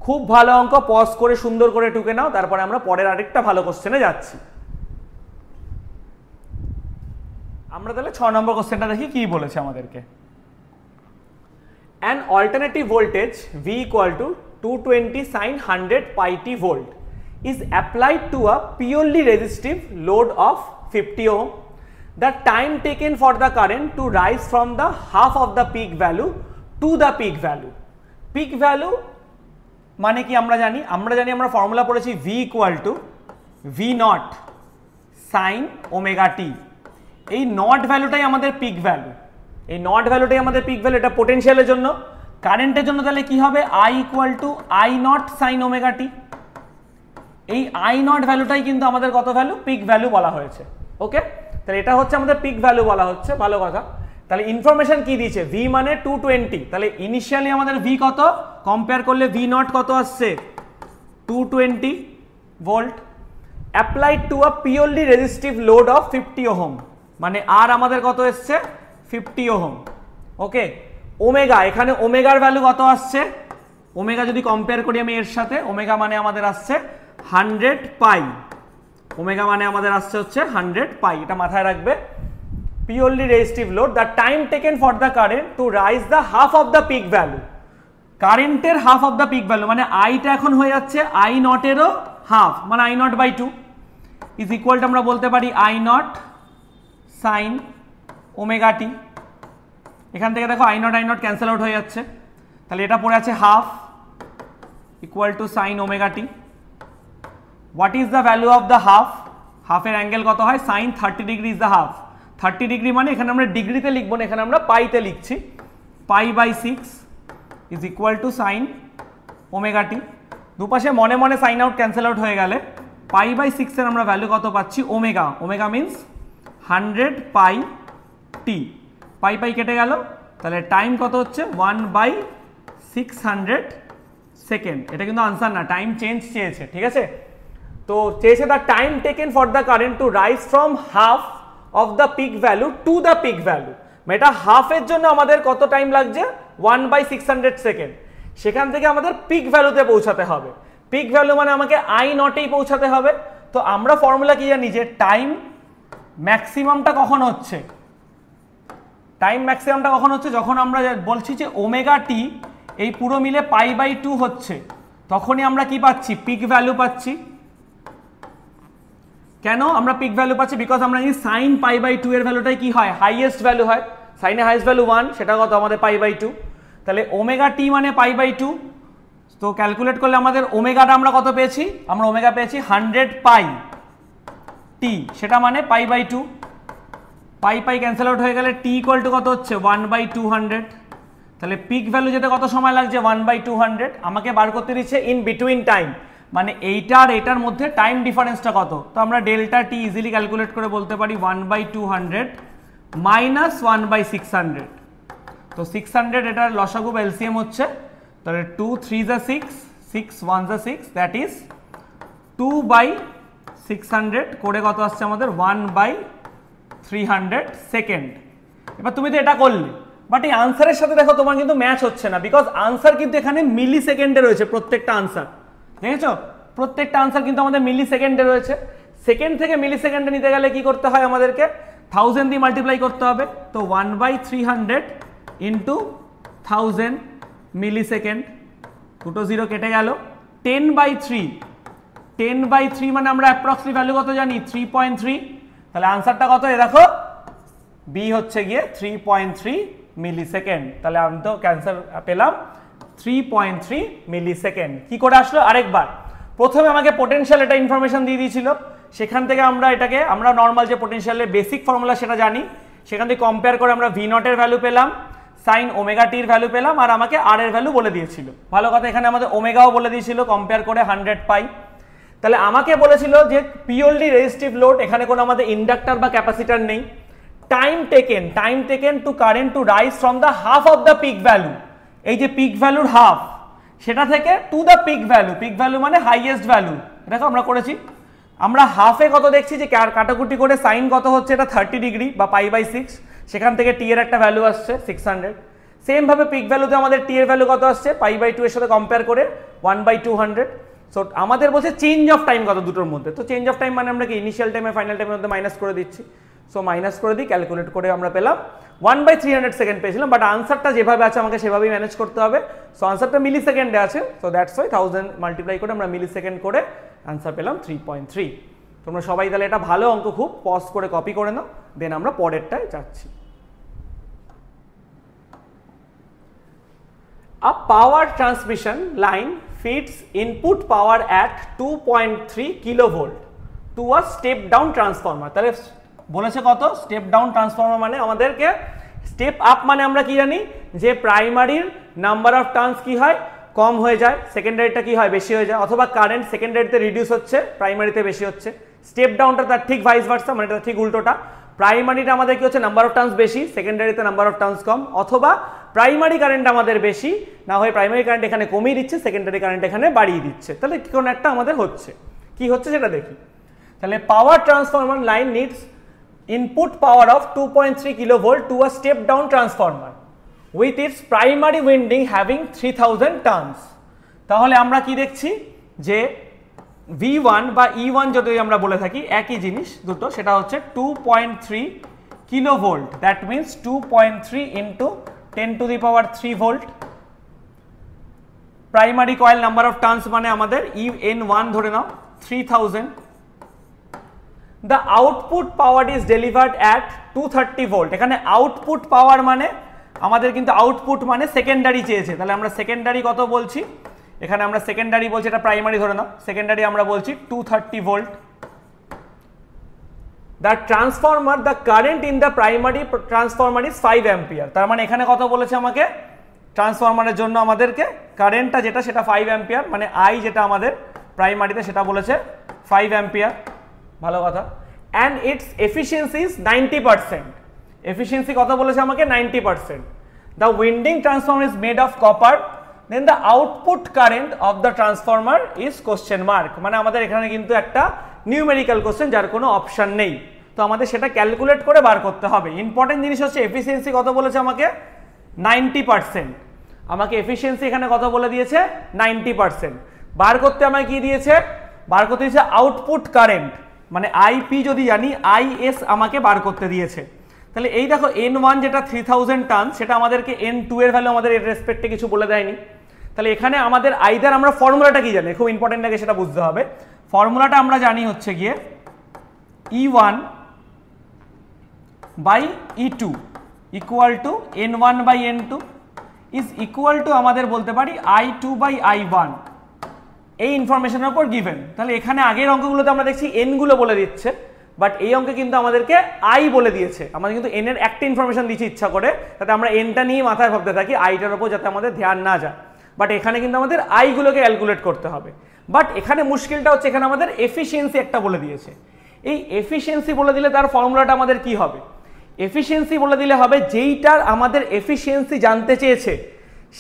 খুব ভালো অঙ্ক, পজ করে সুন্দর করে টুকে নাও, তারপরে আমরা পরের আরেকটা ভালো কোশ্চেনে যাচ্ছি। আমরা তাহলে 6 নম্বর কোশ্চেনটা দেখি কি বলেছে আমাদেরকে। An alternative voltage V equal to 220 sin 100 pi t volt is applied to a purely resistive load of 50 ohm. The time taken for the current to rise from the half of the peak value to the peak value. Peak value মানে কি আমরা জানি আমরা formula পড়েছি V equal to V0 sin omega t। এই not ভ্যালুটাই আমাদের pick value, এই not ভ্যালুটাই আমাদের পিক ভ্যালু, এটা পোটেনশিয়ালের জন্য। কারেন্টের জন্য তাহলে কি হবে I equal to I0 sin omega t, এই I0 ভ্যালুটাই কিন্তু আমাদের কত ভ্যালু পিক ভ্যালু বলা হয়েছে, ওকে। তাহলে এটা হচ্ছে আমাদের পিক ভ্যালু বলা হচ্ছে, ভালো কথা। তাহলে ইনফরমেশন কি দিয়েছে, V মানে 220, তাহলে ইনিশিয়ালি আমাদের V কত, কম্পেয়ার করলে V0 কত আসছে 220 volt, applied to a purely resistive load of 50 ohm, মানে আর আমাদের কত এসছে 50 ওহম, ওকে। ওমেগা, এখানে ওমেগার ভ্যালু কত আসছে, ওমেগা যদি কম্পেয়ার করি আমি এর সাথে, ওমেগা মানে আমাদের আসছে 100 পাই, ওমেগা মানে আমাদের আসছে হচ্ছে 100 পাই, এটা মাথায় রাখবে। purely resistive load, the time taken for the current to rise the half of the peak value. কারেন্টের half of the peak value মানে আইটা এখন হয়ে যাচ্ছে আই নটেরও হাফ, মানে I nought by 2 is equal to আমরা বলতে পারি I nought sine omega T. এখান থেকে দেখো আই নট ক্যান্সেল আউট হয়ে যাচ্ছে, তাহলে এটা পড়ে আছে half equal to sine omega t. What is the value of the half? হাফের অ্যাঙ্গেল কত হয়? Sine 30 degree is the half. 30 degree মানে এখানে আমরা ডিগ্রিতে লিখবো না, এখানে আমরা পাইতে লিখছি। Pi by 6 is equal to sine omega t. দুপাশে মনে মনে সাইন আউট ক্যান্সেল আউট হয়ে গেলে পাই বাই 6 এর আমরা ভ্যালু কত পাচ্ছি? ওমেগা। ওমেগা মিনস 100 পাই টি। পাই পাই কেটে গেল, তাহলে টাইম কত হচ্ছে? 1/600 সেকেন্ড। এটা কিন্তু আনসার না, টাইম চেঞ্জ চেয়েছে, ঠিক আছে? তো চেয়েছে the time taken for the current to rise from half of the peak value to the peak value. এটা হাফের জন্য আমাদের কত টাইম লাগছে? 1/600 সেকেন্ড। সেখান থেকে আমাদের পিক ভ্যালুতে পৌঁছাতে হবে। পিক ভ্যালু মানে আমাকে আই নটেই পৌঁছাতে হবে। তো আমরা ফর্মুলা কি জানি যে টাইম ম্যাক্সিমামটা কখন হচ্ছে? টাইম ম্যাক্সিমামটা কখন হচ্ছে? যখন আমরা বলছি যে ওমেগা টি এই পুরো মিলে পাই বাই 2 হচ্ছে, তখনই আমরা কি পাচ্ছি? পিক ভ্যালু পাচ্ছি। কেন আমরা পিক ভ্যালু পাচ্ছি? বিকজ আমরা জানি সাইন পাই বাই 2 এর ভ্যালুটাই কি হয়? হাইয়েস্ট ভ্যালু হয়। সাইনের হাইয়েস্ট ভ্যালু 1, সেটা কত? আমাদের পাই বাই 2। তাহলে ওমেগা টি মানে পাই বাই 2। তো ক্যালকুলেট করলে আমাদের ওমেগাটা আমরা কত পেয়েছি? আমরা ওমেগা পেয়েছি 100 পাই টি, সেটা মানে pi by 2। Pi pi cancel out হয়ে গেলে টি ইকুয়াল টু কত হচ্ছে? 1/200। তাহলে পিক ভ্যালু যেতে কত সময় লাগছে? 1/200। আমাকে বার করতে দিচ্ছে ইন বিটুইন টাইম, মানে এইটা আর এটার মধ্যে টাইম ডিফারেন্সটা কত। তো আমরা ডেল্টা টি ইজিলি ক্যালকুলেট করে বলতে পারি 1/200 মাইনাস 1/600। তো 600 এটার লসাগু বা এলসিএম হচ্ছে, তাহলে 2 3 যা 6, 6 1 যা 6, দ্যাট ইজ 2/600 করে কত আসছে আমাদের? 1/300 সেকেন্ড। এবার তুমি তো এটা করলে, বাট এই আনসারের সাথে দেখো তোমার কিন্তু ম্যাচ হচ্ছে না, বিকজ আনসার কিন্তু এখানে মিলি সেকেন্ডে রয়েছে। প্রত্যেকটা আনসার দেখেছো, প্রত্যেকটা আনসার কিন্তু আমাদের মিলি সেকেন্ডে রয়েছে। সেকেন্ড থেকে মিলি সেকেন্ডে নিতে গেলে কি করতে হয়? আমাদেরকে 1000 দিয়ে মাল্টিপ্লাই করতে হবে। তো 1/300 ইন্টু 1000 মিলি সেকেন্ড, দুটো জিরো কেটে গেল। 10/3, 10/3 মানে আমরা অ্যাপ্রক্সিমেট ভ্যালু কত জানি? 3.3। তাহলে আনসারটা কত? এ দেখো বি হচ্ছে গিয়ে 3.3 মিলি সেকেন্ড। তাহলে আমি তো ক্যান্সার পেলাম 3.3 মিলি সেকেন্ড। কি করে আসলো? আরেকবার, প্রথমে আমাকে পোটেনশিয়াল এটা ইনফরমেশন দিয়ে দিয়েছিল, সেখান থেকে আমরা এটাকে আমরা নর্মাল যে পোটেনশিয়ালের বেসিক ফর্মুলা সেটা জানি, সেখান থেকে কম্পেয়ার করে আমরা ভি নটের ভ্যালু পেলাম, সাইন ওমেগা টির ভ্যালু পেলাম, আর আমাকে আর এর ভ্যালু বলে দিয়েছিল। ভালো কথা, এখানে আমাদের ওমেগাও বলে দিয়েছিল কম্পেয়ার করে 100 পাই। তাহলে আমাকে বলেছিল যে পিওরলি রেজিস্টিভ লোড, এখানে কোনো আমাদের ইন্ডাক্টর বা ক্যাপাসিটার নেই। Time taken to current to rise from the half of the peak value, এই যে পিক ভ্যালুর হাফ, সেটা থেকে to the peak value. Pick value মানে হাইয়েস্ট ভ্যালু। দেখো আমরা করেছি, আমরা হাফে কত দেখছি যে কাটাকুটি করে সাইন কত হচ্ছে? এটা 30 ডিগ্রি বা পাই বাই 6, সেখান থেকে টি এর একটা ভ্যালু আসছে 600। সেম ভাবে পিক ভ্যালুতে আমাদের টি এর ভ্যালু কত আসছে? পাই বাই 2 এর সাথে কম্পেয়ার করে 1/200। সো আমাদের বলছে চেঞ্জ অফ টাইম কত দুটোর মধ্যে। তো চেঞ্জ অফ টাইম মানে আমরা কি ইনিশিয়াল টাইম আর ফাইনাল টাইমের মধ্যে মাইনাস করে দিচ্ছি। সো মাইনাস করে দিই, ক্যালকুলেট করে আমরা পেলাম 1/300 সেকেন্ড পেয়েছিলাম, বাট আনসারটা যেভাবে আছে আমাকে সেভাবেই ম্যানেজ করতে হবে। সো আনসারটা মিলি সেকেন্ডে আছে, সো দ্যাটস ওয়াই 1000 মাল্টিপ্লাই করে আমরা মিলি সেকেন্ড করে আনসার পেলাম 3.3। তোমরা সবাই তাহলে এটা ভালো অঙ্ক, খুব পজ করে কপি করে নাও, দেন আমরা পরেরটায় যাচ্ছি। A power transmission line feeds input power at 2.3 kilovolt to a step down transformer। তাহলে বলেছে কত? স্টেপ ডাউন ট্রান্সফরমার মানে আমাদেরকে স্টেপ আপ মানে আমরা কি জানি যে প্রাইমারির নাম্বার অফ টার্নস কি হয়? কম হয়ে যায়, সেকেন্ডারিটা কি হয়? বেশি হয়ে যায়, অথবা কারেন্ট সেকেন্ডারিতে রিডিউস হচ্ছে, প্রাইমারিতে বেশি হচ্ছে। স্টেপ ডাউনটা তার ঠিক ভাইস ভার্সা, মানে এটা ঠিক উল্টোটা। প্রাইমারিটা আমাদের কি হচ্ছে? নাম্বার অফ টার্নস বেশি, সেকেন্ডারিতে নাম্বার অফ টার্নস কম, অথবা প্রাইমারি কারেন্ট আমাদের বেশি না হয়ে প্রাইমারি কারেন্ট এখানে কমিয়ে দিচ্ছে, সেকেন্ডারি কারেন্ট এখানে বাড়িয়ে দিচ্ছে। তাহলে কোন একটা আমাদের হচ্ছে, কি হচ্ছে সেটা দেখি। তাহলে power transformer line needs input power of 2.3 kilovolt to a step down transformer with its primary winding having 3000 turns। তাহলে আমরা কি দেখছি যে V1 বা E1 যদি আমরা বলে থাকি একই জিনিস দুটো, সেটা হচ্ছে 2.3 kilovolt, that means 2.3 into 10⁻³ volt. Primary coil number of turns মানে আমাদের EN1 ধরে নাও 3000। The output power is delivered at 230 volt. এখানে আউটপুট পাওয়ার মানে আমাদের কিন্তু আউটপুট মানে সেকেন্ডারি চেয়েছে, তাহলে আমরা সেকেন্ডারি কত বলছি, এখানে আমরা সেকেন্ডারি বলছি, এটা প্রাইমারি ধরে নাও, সেকেন্ডারি আমরা বলছি 230 volt. The transformer, the current in the primary transformer is 5 ampere. তার মানে এখানে কত বলেছে আমাকে, ট্রান্সফরমারের জন্য আমাদেরকে কারেন্টটা যেটা সেটা 5 অ্যাম্পিয়ার, মানে আই যেটা আমাদের প্রাইমারিতে সেটা বলেছে 5 অ্যাম্পিয়ার, ভালো কথা। And its efficiency is 90%। Efficiency কত বলেছে আমাকে, 90%। The winding transformer is made of copper, then the output current of the transformer is question mark. মানে আমাদের এখানে কিন্তু একটা নিউমেরিক্যাল কোশ্চেন যার কোনো অপশন নেই, তো আমাদের সেটা ক্যালকুলেট করে বার করতে হবে। ইম্পর্টেন্ট জিনিস হচ্ছে এফিসিয়েন্সি কত বলেছে আমাকে, 90%। আমাকে এফিসিয়েন্সি এখানে কত বলে দিয়েছে, 90%। বার করতে আমায় কি দিয়েছে, বার করতে দিয়েছে আউটপুট কারেন্ট, মানে আইপি যদি জানি, আইএস আমাকে বার করতে দিয়েছে। তাহলে এই দেখো N1 যেটা 3000 টার্ন, সেটা আমাদেরকে N2 এর ভ্যালু আমাদের এর রেসপেক্টে কিছু বলে দেয়নি। তাহলে এখানে আমাদের আইদার আমরা ফর্মুলাটা কি জানি, খুব ইম্পর্টেন্ট লাগে সেটা বুঝতে হবে। ফর্মুলাটা আমরা জানি হচ্ছে গিয়ে E1 by E2 equal to N1 by N2 is equal to আমাদের বলতে পারি I2 বাই I1, এই ইনফরমেশনের উপর গিভেন। তাহলে এখানে আগের অঙ্কগুলোতে আমরা দেখছি এন গুলো বলে দিচ্ছে, বাট এই অঙ্কে কিন্তু আমাদেরকে আই বলে দিয়েছে। আমাদের কিন্তু এন এর একটা ইনফরমেশন দিচ্ছি ইচ্ছা করে, যাতে আমরা এনটা নিয়ে মাথায় ভাবতে থাকি, আইটার উপর যাতে আমাদের ধ্যান না যায়। বাট এখানে কিন্তু আমাদের আইগুলোকে ক্যালকুলেট করতে হবে। বাট এখানে মুশকিলটা হচ্ছে, এখানে আমাদের এফিসিয়েন্সি একটা বলে দিয়েছে। এই এফিসিয়েন্সি বলে দিলে তার ফর্মুলাটা আমাদের কি হবে, এফিসিয়েন্সি বলে দিলে হবে যেইটার আমাদের এফিসিয়েন্সি জানতে চেয়েছে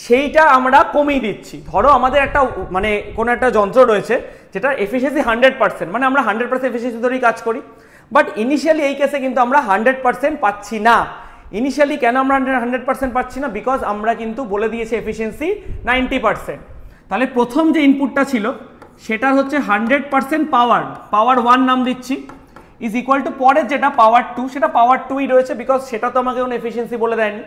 সেইটা আমরা কমিয়ে দিচ্ছি। ধরো আমাদের একটা মানে কোনো একটা যন্ত্র রয়েছে যেটার এফিসিয়েন্সি 100%, মানে আমরা 100% এফিসিয়েন্সি ধরেই কাজ করি, বাট ইনিশিয়ালি এই কেসে কিন্তু আমরা 100% পাচ্ছি না। ইনিশিয়ালি কেন আমরা 100% পাচ্ছি না, বিকজ আমরা কিন্তু বলে দিয়েছি এফিসিয়েন্সি 90%। তাহলে প্রথম যে ইনপুটটা ছিল সেটার হচ্ছে 100% পাওয়ার, পাওয়ার 1 নাম দিচ্ছি, ইজ ইকুয়াল টু পরের যেটা পাওয়ার 2, সেটা পাওয়ার 2ই রয়েছে, বিকজ সেটা তো আমাকে কোনো এফিসিয়েন্সি বলে দেয়নি।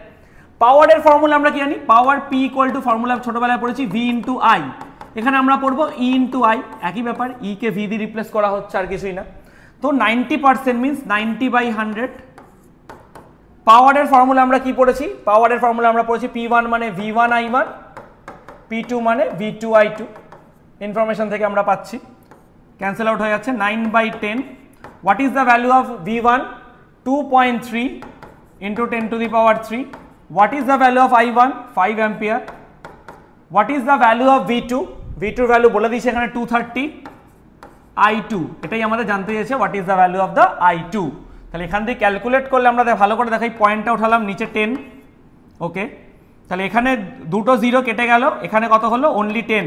পাওয়ারের ফর্মুলা আমরা কি জানি, পাওয়ার পি ইকুয়াল টু, ফর্মুলা ছোটবেলায় পড়েছি ভি ইন্টু আই, এখানে আমরা পড়বো ই ইন্টু আই, একই ব্যাপার, ই কে ভি দিয়ে রিপ্লেস করা হচ্ছে, আর কিছুই না। তো 90% মিনস 90/100। পাওয়ারের ফর্মুলা আমরা কি পড়েছি, পাওয়ারের ফর্মুলা আমরা পড়েছি P1 মানে V1 I1, P2 মানে V2 I2, ইনফরমেশন থেকে আমরা পাচ্ছি, ক্যান্সেল আউট হয়ে যাচ্ছে, 9/10। What is the value of V1, 2.3 into 10⁻³ What is the value of I1? 5 ampere. What is the value of V2? V2 value বলে দিয়েছে এখানে 230, I2 এটাই আমাদের জানতে চেয়েছে, what is the value of the I2। তাহলে এখান থেকে ক্যালকুলেট করলে আমরা ভালো করে দেখাই, পয়েন্টটা উঠালাম নিচে 10, ওকে। তাহলে এখানে দুটো জিরো কেটে গেল, এখানে কত হলো, অনলি 10।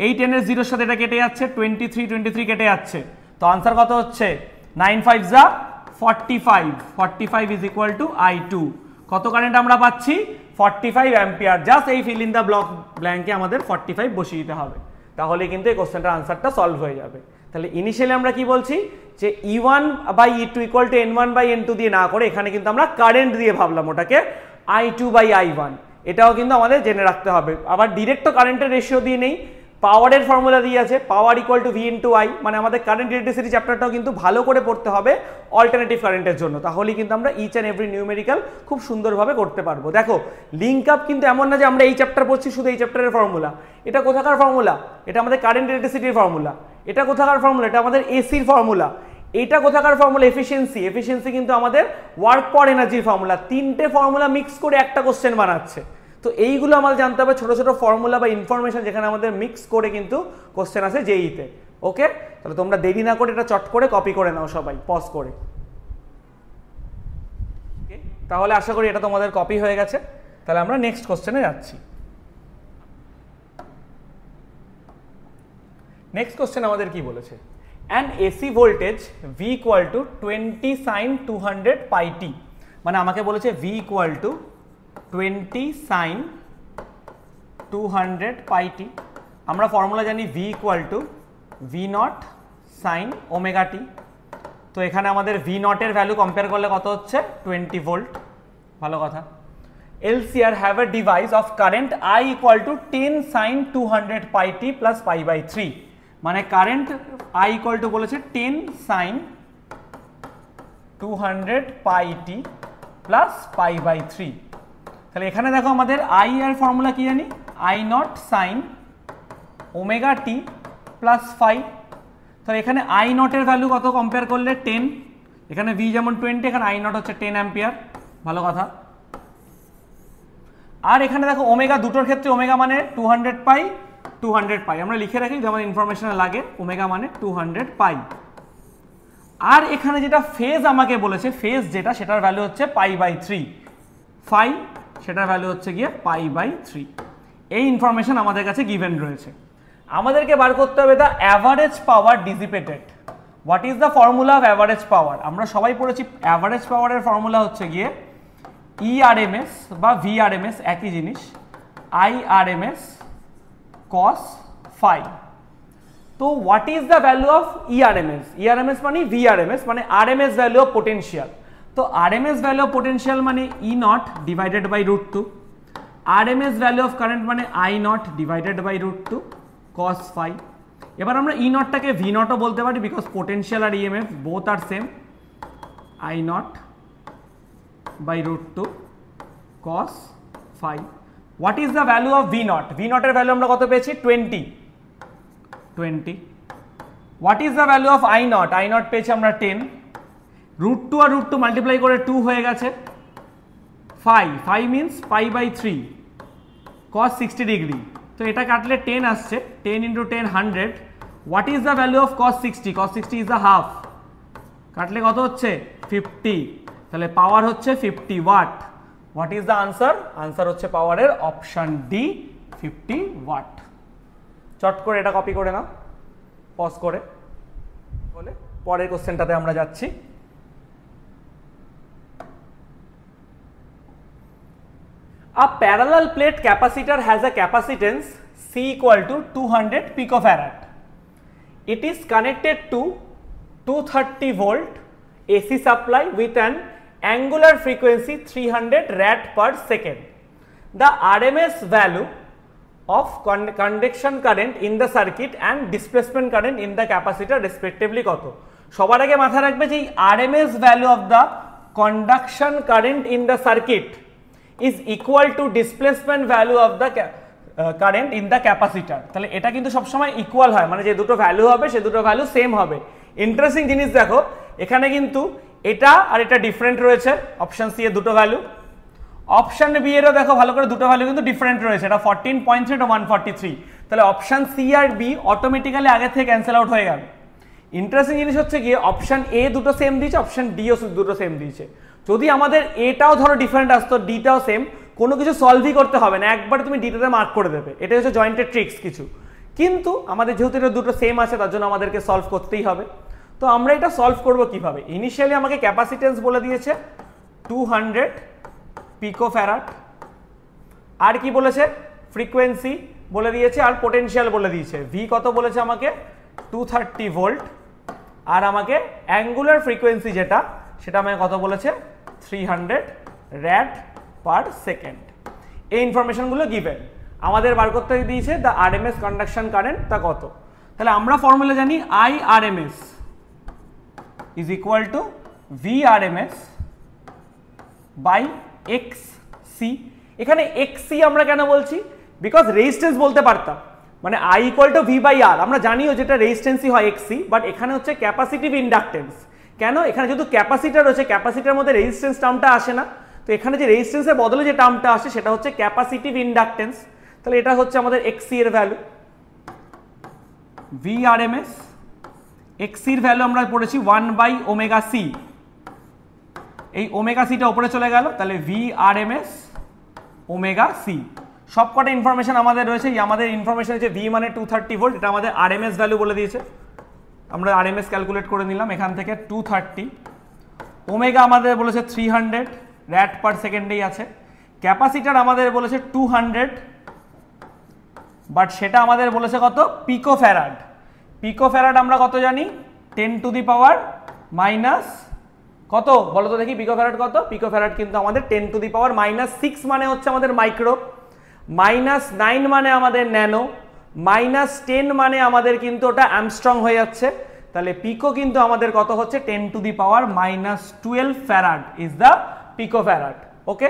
এই 10 এর জিরোর সাথে এটা কেটে যাচ্ছে, 23 কেটে যাচ্ছে, তো আনসার কত হচ্ছে, 9 5 যা 45, 45 ইজ ইকুয়াল টু I2। কত কারেন্ট আমরা পাচ্ছি, 45 অ্যাম্পিয়ার। জাস্ট এই ফিল ইন দ্য ব্ল্যাঙ্কে আমাদের 45 বসিয়ে দিতে হবে, তাহলে কিন্তু এই কোশ্চেনটার আনসারটা সলভ হয়ে যাবে। তাহলে ইনিশিয়ালি আমরা কি বলছি, যে E1 by E2 equal to N1 by N2 দিয়ে না করে এখানে কিন্তু আমরা কারেন্ট দিয়ে ভাবলাম ওটাকে I2 বাই I1, এটাও কিন্তু আমাদের জেনে রাখতে হবে। আবার ডিরেক্ট তো কারেন্টের রেশিও দিয়ে নেই, পাওয়ারের ফর্মুলা দিয়ে আছে, পাওয়ার equal to V into I, মানে আমাদের কারেন্ট ইলেকট্রিসিটি চ্যাপ্টারটাও কিন্তু ভালো করে পড়তে হবে অল্টারনেটিভ কারেন্টের জন্য, তাহলেই কিন্তু আমরা ইচ অ্যান্ড এভরি নিউমেরিক্যাল খুব সুন্দরভাবে করতে পারবো। দেখো লিঙ্ক আপ কিন্তু এমন না যে আমরা এই চ্যাপ্টার পড়ছি শুধু এই চ্যাপ্টারের ফর্মুলা, এটা কোথাকার ফর্মুলা, এটা আমাদের কারেন্ট ইলেকট্রিসিটির ফর্মুলা, এটা কোথাকার ফর্মুলা, এটা আমাদের এসির ফর্মুলা, এটা কোথাকার ফর্মুলা, এফিসিয়েন্সি, এফিসিয়েন্সি কিন্তু আমাদের ওয়ার্ক পার এনার্জির ফর্মুলা, তিনটে ফর্মুলা মিক্স করে একটা কোশ্চেন বানাচ্ছে। তো এইগুলো আমাদের জানতে হবে, ছোট ছোট ফর্মুলা বা ইনফরমেশন যেখানে আমাদের মিক্স করে কিন্তু কোশ্চেন আসে জেইতে, ওকে। তাহলে তোমরা দেরি না করে এটা চট করে কপি করে নাও সবাই, পজ করে। তাহলে আশা করি এটা তোমাদের কপি হয়ে গেছে। তাহলে আমরা নেক্সট কোশ্চেনে যাচ্ছি। নেক্সট কোশ্চেন আমাদের কি বলেছে, an AC voltage V equal to 20 sin 200 pi t, মানে আমাকে বলেছে V equal to 20 sin 200 pi t। আমরা ফর্মুলা জানি V equal to V not sin omega t। তো এখানে আমাদের ভি নটের ভ্যালু কম্পেয়ার করলে কত হচ্ছে 20 ভোল্ট, ভালো কথা। LCR have a device of current I equal to 10 sin 200 pi t plus pi by 3, মানে কারেন্ট I equal to বলেছে 10 sin 200 pi t plus pi by 3। তাহলে এখানে দেখো আমাদের I এর ফর্মুলা কি জানি, I not sin omega t plus phi। তাহলে এখানে I নটের ভ্যালু কত কম্পেয়ার করলে 10, এখানে V যেমন 20, এখানে I নট হচ্ছে 10 অ্যাম্পিয়ার, ভালো কথা। আর এখানে দেখো ওমেগা দুটোর ক্ষেত্রে ওমেগা মানে 200 পাই 200 পাই, আমরা লিখে রাখি যেমন ইনফরমেশনে লাগে, ওমেগা মানে 200 পাই। আর এখানে যেটা ফেজ আমাকে বলেছে, ফেজ যেটা সেটার ভ্যালু হচ্ছে পাই বাই 3, ফাই সেটার ভ্যালু হচ্ছে গিয়ে পাই বাই 3। এই ইনফরমেশন আমাদের কাছে গিভেন রয়েছে। আমাদেরকে বার করতে হবে the average power dissipated. What is the formula of average power? আমরা সবাই পড়েছি অ্যাভারেজ পাওয়ারের ফর্মুলা হচ্ছে গিয়ে ERMS বা VRMS একই জিনিস, IRMS cos phi। তো what is the value of ERMS? ERMS মানে VRMS মানে RMS ভ্যালু অফ পোটেনশিয়াল। তো RMS ভ্যালু অফ পোটেনশিয়াল মানে E nought divided by √2, RMS value of current মানে I nought divided by √2 cos phi। এবার আমরা E নটটাকে V নটও বলতে পারি, বিকজ পোটেনশিয়াল আর EMF both are same, I nought by √2 cos phi। What is the value of V naught? V naught এর value আমরা কত পেয়েছি 20। What is the value of I naught? I naught পেয়েছি আমরা 10, √2 আর √2 মাল্টিপ্লাই করে 2 হয়ে গেছে, phi means pi by 3 cos 60 degree. তো এটা কাটলে 10 আসছে, 10 into 10 100। What is the value of cos 60? Cos 60 is the half, কাটলে কত হচ্ছে 50, তাহলে পাওয়ার হচ্ছে 50 watt. What is the answer? Answer হচ্ছে পাওয়ারের অপশন ডি 50 ওয়াট। চট করে এটা কপি করে নাও, পজ করে, বলে পরের কোশ্চেনটাতে আমরা যাচ্ছি। A parallel plate capacitor has a capacitance C equal to 200 picofarad. It is connected to 230 volt AC supply with an angular frequency 300 rad per second. The RMS value of conduction current in the circuit and displacement current in the capacitor respectively কত? সবার আগে মাথায় রাখবে যে RMS value of the conduction current in the circuit is equal to displacement value of the current in the capacitor। তাহলে এটা কিন্তু সবসময় ইকুয়াল হয়, মানে যে দুটো ভ্যালু হবে সে দুটো ভ্যালু সেম হবে। ইন্টারেস্টিং জিনিস দেখো, এখানে কিন্তু এটা আর এটা ডিফারেন্ট রয়েছে, অপশন সি এর দুটো ভ্যালু, অপশন বি এরও দেখো ভালো করে দুটো ভ্যালু কিন্তু ডিফারেন্ট রয়েছে, এটা 14.3 এটা 143। তাহলে অপশন সি আর বি অটোমেটিক্যালি আগে থেকে ক্যান্সেল আউট হয়ে গেল। ইন্টারেস্টিং জিনিস হচ্ছে গিয়ে অপশন এ দুটো সেম দিয়েছে, অপশন ডিও দুটো সেম দিয়েছে। যদি আমাদের এটাও ধরো ডিফারেন্ট আসতো, ডিটাও সেম, কোনো কিছু সলভই করতে হবে না, একবারে তুমি ডিটাতে মার্ক করে দেবে, এটা হচ্ছে জয়েন্টের ট্রিক্স কিছু। কিন্তু আমাদের যেহেতু এটা দুটো সেম আছে তার জন্য আমাদেরকে সলভ করতেই হবে। তো আমরা এটা সলভ করব কিভাবে? ইনিশিয়ালি আমাকে ক্যাপাসিটেন্স বলে দিয়েছে 200 পিকোফ্যারাড, আর কি বলেছে ফ্রিকোয়েন্সি বলে দিয়েছে, আর পোটেনশিয়াল বলে দিয়েছে। ভি কত বলেছে আমাকে 230 ভোল্ট, আর আমাকে অ্যাঙ্গুলার ফ্রিকোয়েন্সি যেটা সেটা আমাকে কত বলেছে 300 র‍্যাড পার সেকেন্ড। এই ইনফরমেশনগুলো গিভেন, আমাদের বার করতে দিয়েছে দ্য আরএমএস কন্ডাকশন কারেন্ট তা কত। তাহলে আমরা ফর্মুলা জানি IRMS is equal to VRMS by XC। এখানে XC আমরা কেন বলছি? বিকজ রেজিস্ট্যান্স বলতে পারতাম, মানে I equal to V by R, আমরা জানিও যেটা রেজিস্ট্যান্সই হয় XC, বাট এখানে হচ্ছে ক্যাপাসিটিভ ইন্ডাকটেন্স। কেন? এখানে যেহেতু ক্যাপাসিটার রয়েছে, ক্যাপাসিটার মধ্যে রেজিস্ট্যান্স টার্মটা আসে না, তো এখানে যে রেজিস্ট্যান্সের বদলে যে টার্মটা আসে সেটা হচ্ছে ক্যাপাসিটিভ ইন্ডাকটেন্স। তাহলে এটা হচ্ছে আমাদের XC এর ভ্যালু, VRMS XC এর ভ্যালু আমরা পড়েছি 1/ωc, এই ωc-টা উপরে চলে গেল, তাহলে VRMS ωc। সবকটা ইনফরমেশন আমাদের রয়েছে। আমাদের ইনফরমেশন হচ্ছে V মানে 230 ভোল্ট, এটা আমাদের RMS ভ্যালু বলে দিয়েছে, আমরা RMS ক্যালকুলেট করে নিলাম এখান থেকে 230। ওমেগা আমাদের বলেছে 300 র‍্যাড পার সেকেন্ডেই আছে। ক্যাপাসিটার আমাদের বলেছে 200, বাট সেটা আমাদের বলেছে কত পিকোফ্যারাড। পিকোফ্যারাড আমরা কত জানি 10 টু দি পাওয়ার মাইনাস কত বলো তো দেখি, পিকোফ্যারাড কত? পিকোফ্যারাড কিন্তু আমাদের 10 টু দি পাওয়ার -6 মানে হচ্ছে আমাদের মাইক্রো, -9 মানে আমাদের ন্যানো, -10 মানে আমাদের কিন্তু ওটা অ্যামস্ট্রং হয়ে যাচ্ছে। তাহলে পিকো কিন্তু আমাদের কত হচ্ছে 10 to the power -12 farad is the picofarad. Okay,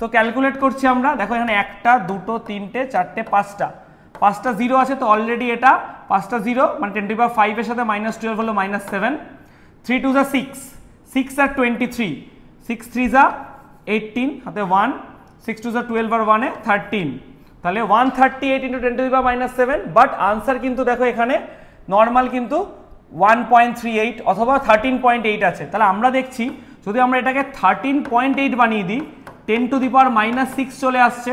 তো ক্যালকুলেট করছি আমরা। দেখো এখানে 1টা 2টো 3টে 4টে 5টা 0 আছে, তো অলরেডি এটা 5টা 0 মানে 10 টু দি পাওয়ার 5 এর সাথে -12 হলো -7, 3 2 যা 6, 6 আর 23, 6 3 যা 18 হাতে 1, 6 2 যা 12 আর 1 এ 13, তাহলে 138 into 10 to the power -7। But answer কিন্তু দেখো এখানে নর্মাল কিন্তু 1.38 অথবা 13.8 আছে। তাহলে আমরা দেখছি যদি আমরা এটাকে 13.8 বানিয়ে দিই 10 টু দি পাওয়ার -6 চলে আসছে,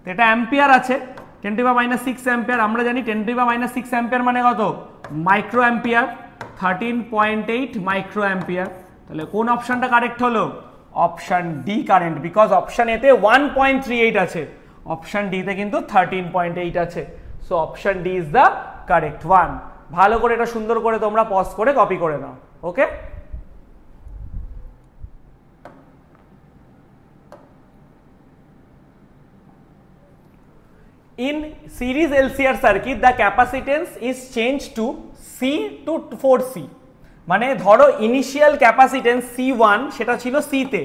তো এটা অ্যাম্পিয়ার আছে, 10 টু দি পাওয়ার -6 অ্যাম্পিয়ার। আমরা জানি 10 টু দি পাওয়ার -6 অ্যাম্পিয়ার মানে কত? Micro ampere, 13.8 micro ampere. তাহলে কোন অপশনটা কারেক্ট হলো? Option D current, because option এতে 1.38 আছে, অপশন ডি তে কিন্তু 13.8 আছে। So option D is the correct one. ভালো করে এটা সুন্দর করে তোমরা পজ করে কপি করে নাও। ওকে, in series LCR circuit the capacitance is changed to C to 4C, মানে ধরো ইনিশিয়াল ক্যাপাসিটেন্স C1 সেটা ছিল C তে,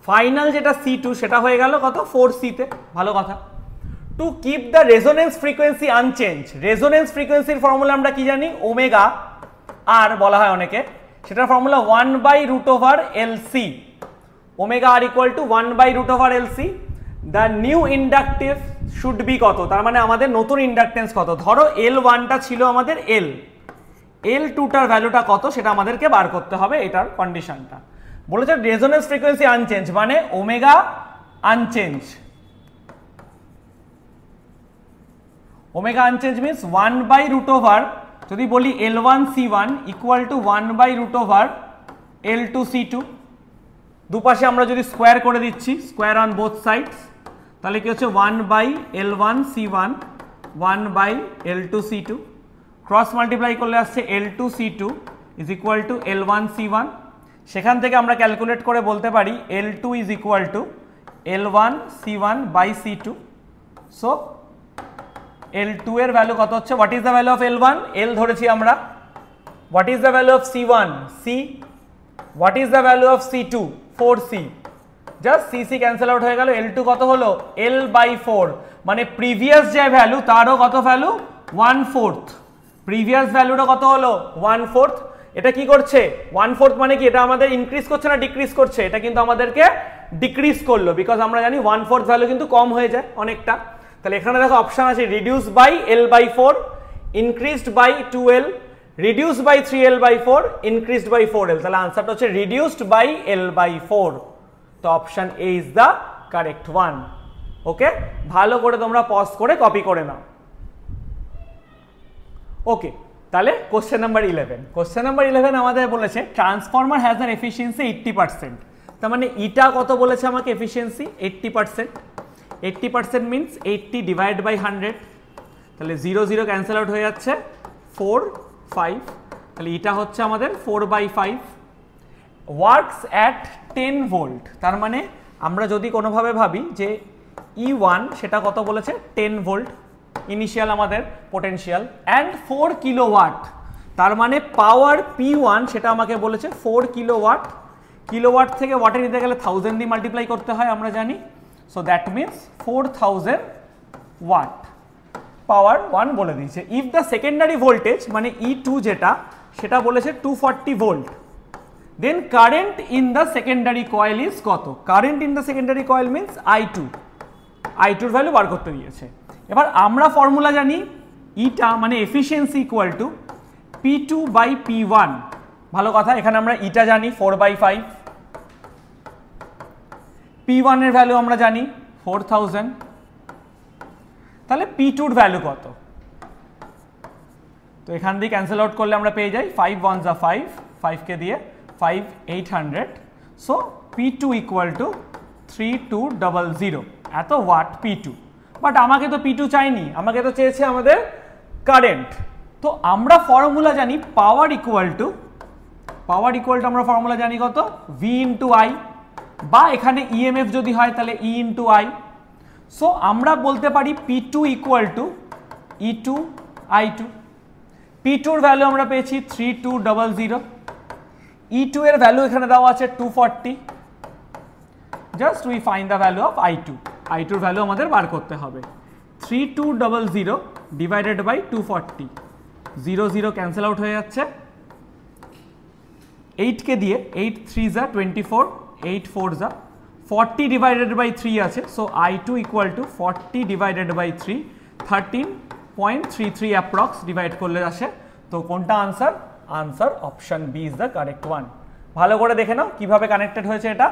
ফাইনাল যেটা C2 সেটা হয়ে গেল কত? 4C তে। ভালো কথা। To keep the resonance frequency unchanged, resonance ফ্রিকোয়েন্সির ফর্মুলা আমরা কি জানি? ওমেগা আর বলা হয় অনেকে, সেটার formula 1/√LC, omega R equal to 1/√LC। The new inductive should be কত? তার মানে আমাদের নতুন ইন্ডাকটেন্স কত? ধরো L1টা ছিল আমাদের L, L2টার ভ্যালুটা কত সেটা আমাদেরকে বার করতে হবে, এটার কন্ডিশনটা বলেছে। রেজোনেন্স ফ্রিকোয়েন্সি আনচেঞ্জ মানে omega unchange, omega unchange means 1/√, যদি বলি L1 C1 equal to 1/√, L2 C2, দুপাশে আমরা যদি স্কোয়ার করে দিচ্ছি, স্কোয়ার অন বোথ সাইডস, তাহলে কি হচ্ছে 1/L1 C1 1/L2 C2, cross multiply করলে আসছে L2 C2 is equal to L1 C1। সেখান থেকে আমরা ক্যালকুলেট করে বলতে পারি L2 is equal to L1 C1 by C2। So L2 এর ভ্যালু কত হচ্ছে? What is the value of L1? L ধরেছি আমরা। What is the value of C1? C। What is the value of C2? 4C। Just CC cancel out হয়ে গেল, L2 কত হলো? L/4, মানে প্রিভিয়াস যে ভ্যালু তারও কত ভ্যালু? 1/4। প্রিভিয়াস ভ্যালুটা কত হলো? 1/4। এটা কি করছে? 1/4 মানে কি? এটা আমাদের ইনক্রিজ করছে না ডিক্রিজ করছে? এটা কিন্তু আমাদেরকে ডিক্রিজ করলো, বিকজ আমরা জানি 1/4 ভ্যালু কিন্তু কম হয়ে যায় অনেকটা। তাহলে এখানে দেখো অপশন আছে reduce by L/4, increased by 2L, reduced by 3L/4, increased by 4L। তাহলে আনসারটা হচ্ছে রিডিউসড বাই L/4। তো option A is the correct one. Okay, ভালো করে তোমরা পজ করে কপি করে নাও। ওকে, তাহলে কোশ্চেন নাম্বার 11। কোশ্চেন নাম্বার 11 আমাদের বলেছে ট্রান্সফরমার হ্যাজ অ্যান এফিসিয়েন্সি 80%। তার মানে ইটা কত বলেছে আমাকে? এফিসিয়েন্সি 80%। 80% মিনস 80 ডিভাইড বাই 100, তাহলে 0 0 ক্যান্সেল আউট হয়ে যাচ্ছে, 4 5, তাহলে এটা হচ্ছে আমাদের 4/5। ওয়ার্কস অ্যাট 10 ভোল্ট, তার মানে আমরা যদি কোনোভাবে ভাবি যে E1 সেটা কত বলেছে? 10 ভোল্ট ইনিশিয়াল আমাদের পোটেনশিয়াল, অ্যান্ড 4 কিলোওয়াট, তার মানে পাওয়ার P1 সেটা আমাকে বলেছে 4 কিলোওয়াট। কিলোওয়াট থেকে ওয়াটে নিতে গেলে 1000 দিয়ে মাল্টিপ্লাই করতে হয় আমরা জানি। So that means 4000 watt power 1 বলে দিয়েছে। ইফ দ্য সেকেন্ডারি ভোল্টেজ মানে E2 যেটা সেটা বলেছে 240 volt, then current in the secondary coil is কত? Current in the secondary coil means I2, I2 এর ভ্যালু বার করতে দিয়েছে। এবার আমরা ফর্মুলা জানি ইটা মানে efficiency equal to P2 by P1। ভালো কথা, এখানে আমরা ইটা জানি 4/5, P1 এর ভ্যালু আমরা জানি 4000, তাহলে P2 এর ভ্যালু কত? তো এখান দিয়ে ক্যান্সেল আউট করলে আমরা পেয়ে যাই 5 1 যা 5, 5 কে দিয়ে 5 800। সো P2 ইকুয়াল টু 3200 এত ওয়াট P2। বাট আমাকে তো P2 চাইনি, আমাকে তো চেয়েছে আমাদের কারেন্ট। তো আমরা ফর্মুলা জানি পাওয়ার equal to power equal to আমরা ফর্মুলা জানি কত, ভি ইন্টু আই, বা এখানে ইএমএফ যদি হয় তাহলে ই ইন্টু আই। সো আমরা বলতে পারি P two equal to E two I two. P টুর ভ্যালু আমরা পেয়েছি 3200, ই টু এর ভ্যালু এখানে দেওয়া আছে 240। Just we find the value of I two. I টুর ভ্যালু আমাদের বার করতে হবে। 3200 ডিভাইডেড বাই 240, 0 0 ক্যান্সেল আউট হয়ে যাচ্ছে। 8 কে দিয়ে 8 3 যা 24, 8 4 যা 40 ডিভাইডেড বাই 3 আছে। So I two equal to 40 divided by 3, 13.33 approx divide করলে আসে। তো কোনটা answer? Answer option B is the correct one. ভালো করে দেখে নাও কিভাবে কানেক্টেড হয়েছে এটা।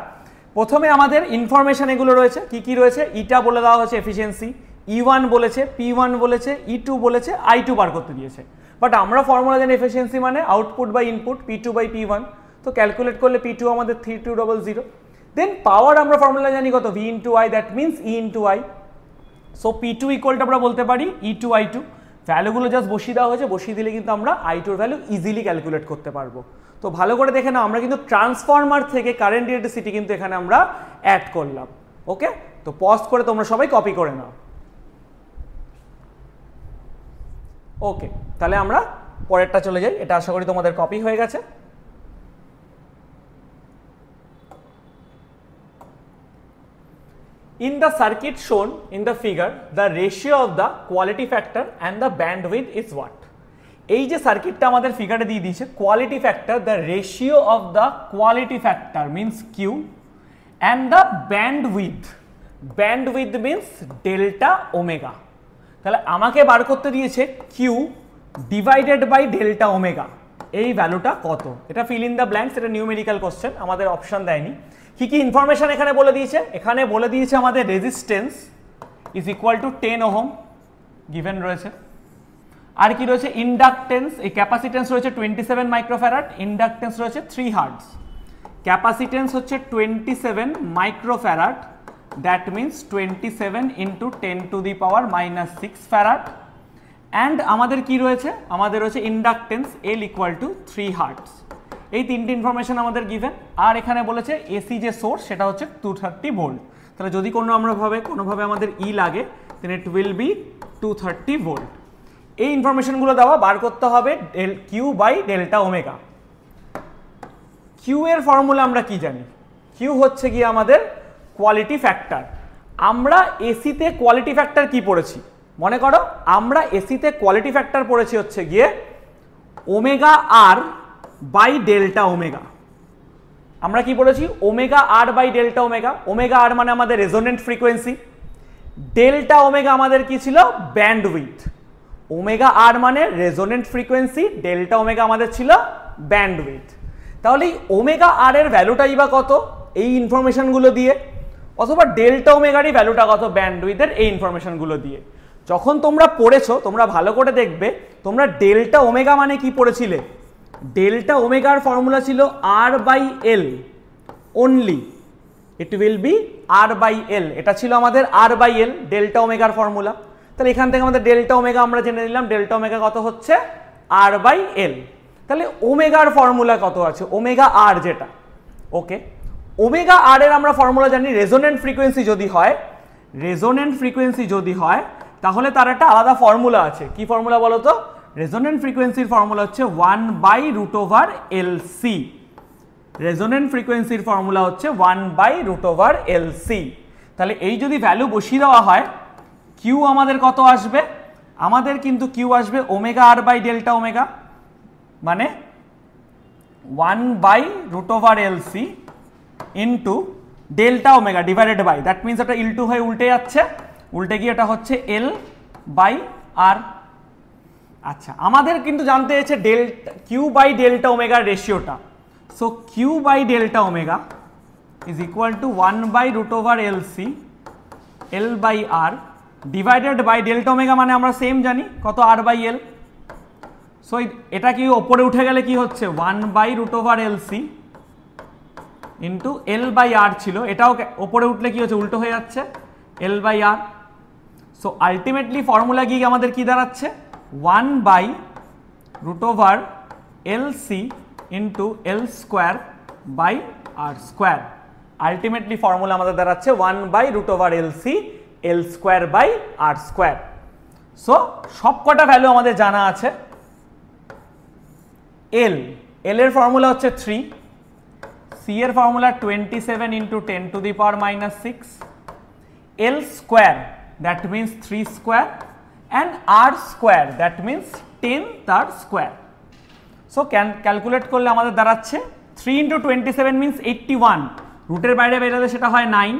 প্রথমে আমাদের ইনফরমেশন এগুলো রয়েছে, কি কি রয়েছে, ইটা বলে দেওয়া হয়েছে এফিসিয়েন্সি, E1 বলেছে, P1 বলেছে, E2 বলেছে, I2 বার করতে দিয়েছে। বাট আমরা ফর্মুলা জানি এফিসিয়েন্সি মানে output by input, P2 by P1। তো ক্যালকুলেট করলে P2 আমাদের 3200। দেন পাওয়ার আমরা ফর্মুলা জানি কত, V into I, that means E into I। So P2 equal to আমরা বলতে পারি E2 I2। ভ্যালুগুলো জাস্ট বসিয়ে দেওয়া হয়েছে, বসিয়ে দিলে কিন্তু আমরা I2 এর ভ্যালু ইজিলি ক্যালকুলেট করতে পারবো। তো ভালো করে দেখে না, আমরা কিন্তু ট্রান্সফরমার থেকে কারেন্ট ইলেকট্রিসিটি কিন্তু এখানে আমরা অ্যাড করলাম। ওকে, তো পজ করে তোমরা সবাই কপি করে নাও। ওকে, তাহলে আমরা পরেরটা চলে যাই। এটা আশা করি তোমাদের কপি হয়ে গেছে। In the circuit shown in the figure, the ratio of the quality factor and the bandwidth is what? এই যে সার্কিটটা আমাদের ফিগারে দিয়ে দিয়েছে, quality factor, the ratio of the quality factor means Q, and the bandwidth, bandwidth means delta omega. তাহলে আমাকে বার করতে দিয়েছে Q divided by delta omega, এই ভ্যালুটা কত? এটা ফিল ইন দ্য ব্ল্যাঙ্কস, এটা নিউমেরিক্যাল কোশ্চেন, আমাদের অপশন দেয়নি। কি কি ইনফরমেশন এখানে বলে দিয়েছে? এখানে বলে দিয়েছে আমাদের resistance is equal two 10 ohm given রয়েছে। আর কি রয়েছে? ইন্ডাকটেন্স, এই ক্যাপাসিটেন্স রয়েছে 27 মাইক্রোফ্যারাড, ইন্ডাকটেন্স রয়েছে 3 হার্টজ। ক্যাপাসিটেন্স হচ্ছে 27 microfarad, that means 27 into 10 to the power -6 farad. And আমাদের কি রয়েছে? আমাদের রয়েছে ইন্ডাকটেন্স এল ইকুয়াল টু 3 হার্টজ। এই তিনটি ইনফরমেশন আমাদের গিভেন। আর এখানে বলেছে এসি যে সোর্স সেটা হচ্ছে 230 ভোল্ট। তাহলে যদি কোনোভাবে আমাদের ই লাগে, then it will be 230 volt. এই ইনফরমেশনগুলো দেওয়া, বার করতে হবে Q by delta omega. Q এর ফর্মুলা আমরা কি জানি? কিউ হচ্ছে গিয়ে আমাদের কোয়ালিটি ফ্যাক্টর। আমরা এসিতে কোয়ালিটি ফ্যাক্টর কি পড়েছি? মনে করো আমরা এসিতে কোয়ালিটি ফ্যাক্টর পড়েছি হচ্ছে গিয়ে omega R by delta omega. আমরা কি পড়েছি? Omega R by delta omega. Omega r মানে আমাদের রেজোনেন্ট ফ্রিকোয়েন্সি, ডেল্টা ওমেগা আমাদের কি ছিল? ব্যান্ডউইথ। ওমেগা আর মানে রেজোনেন্ট ফ্রিকোয়েন্সি, ডেল্টা ওমেগা আমাদের ছিল ব্যান্ডউইথ। তাহলে এই ওমেগা আর এর ভ্যালুটাই বা কত এই ইনফরমেশনগুলো দিয়ে, অথবা ডেল্টা ওমেগারই ভ্যালুটা কত ব্যান্ডউইথের এই ইনফরমেশনগুলো দিয়ে। যখন তোমরা পড়েছো, তোমরা ভালো করে দেখবে, তোমরা ডেল্টা ওমেগা মানে কি পড়েছিলে? ডেল্টা ওমেগার ফর্মুলা ছিল R by L only, it will be R by L. এটা ছিল আমাদের আর বাই এল ডেল্টা ওমেগার ফর্মুলা। তাহলে এখান থেকে আমাদের ডেল্টা ওমেগা আমরা জেনে নিলাম, ডেল্টা ওমেগা কত হচ্ছে? আর বাই এল। তাহলে ওমেগার ফর্মুলা কত আছে? ওমেগা আর যেটা, ওকে, ওমেগা আর এর আমরা ফর্মুলা জানি রেজোনেন্ট ফ্রিকোয়েন্সি যদি হয়, রেজোনেন্ট ফ্রিকোয়েন্সি যদি হয় তাহলে তার একটা আলাদা ফর্মুলা আছে। কি ফর্মুলা বলো তো? রেজোনেন্ট ফ্রিকোয়েন্সির ফর্মুলা হচ্ছে 1/√LC। রেজোনেন্ট ফ্রিকোয়েন্সির ফর্মুলা হচ্ছে 1/√LC। তাহলে এই যদি ভ্যালু বসিয়ে দেওয়া হয়, কিউ আমাদের কত আসবে? আমাদের কিন্তু কিউ আসবে omega R by delta omega, মানে 1/√LC into delta omega divided by, that means এটা ইল2 হয়ে উল্টে যাচ্ছে, উল্টে গিয়ে এটা হচ্ছে এল বাই আর। আচ্ছা, আমাদের কিন্তু জানতে হয়েছে ডেল্টা কিউ বাই ডেল্টা ওমেগার রেশিওটা। So Q by delta omega is equal to 1/√LC L by R divided by delta omega মানে আমরা সেম জানি কত, আর বাই এল। সো এটা কি ওপরে উঠে গেলে কি হচ্ছে? 1/√LC ইন্টু এল বাই আর ছিল, এটাও ওপরে উঠলে কি হচ্ছে? উল্টো হয়ে যাচ্ছে, L by R. So ultimately formula গিয়ে আমাদের কি দাঁড়াচ্ছে? 1/√LC into L square by R square. Ultimately formula আমাদের দাঁড়াচ্ছে 1/√LC L square by R square. So সবকটা ভ্যালু আমাদের জানা আছে। এল এর ফর্মুলা হচ্ছে 3, সি এর formula 27 into 10⁻⁻6, L square that means 3 square and R square that means 10 তার স্কোয়ার। সো ক্যালকুলেট করলে আমাদের দাঁড়াচ্ছে 3 ইন্টু 27 মিনস 81, রুটের বাইরে বেরোলে সেটা হয় 9,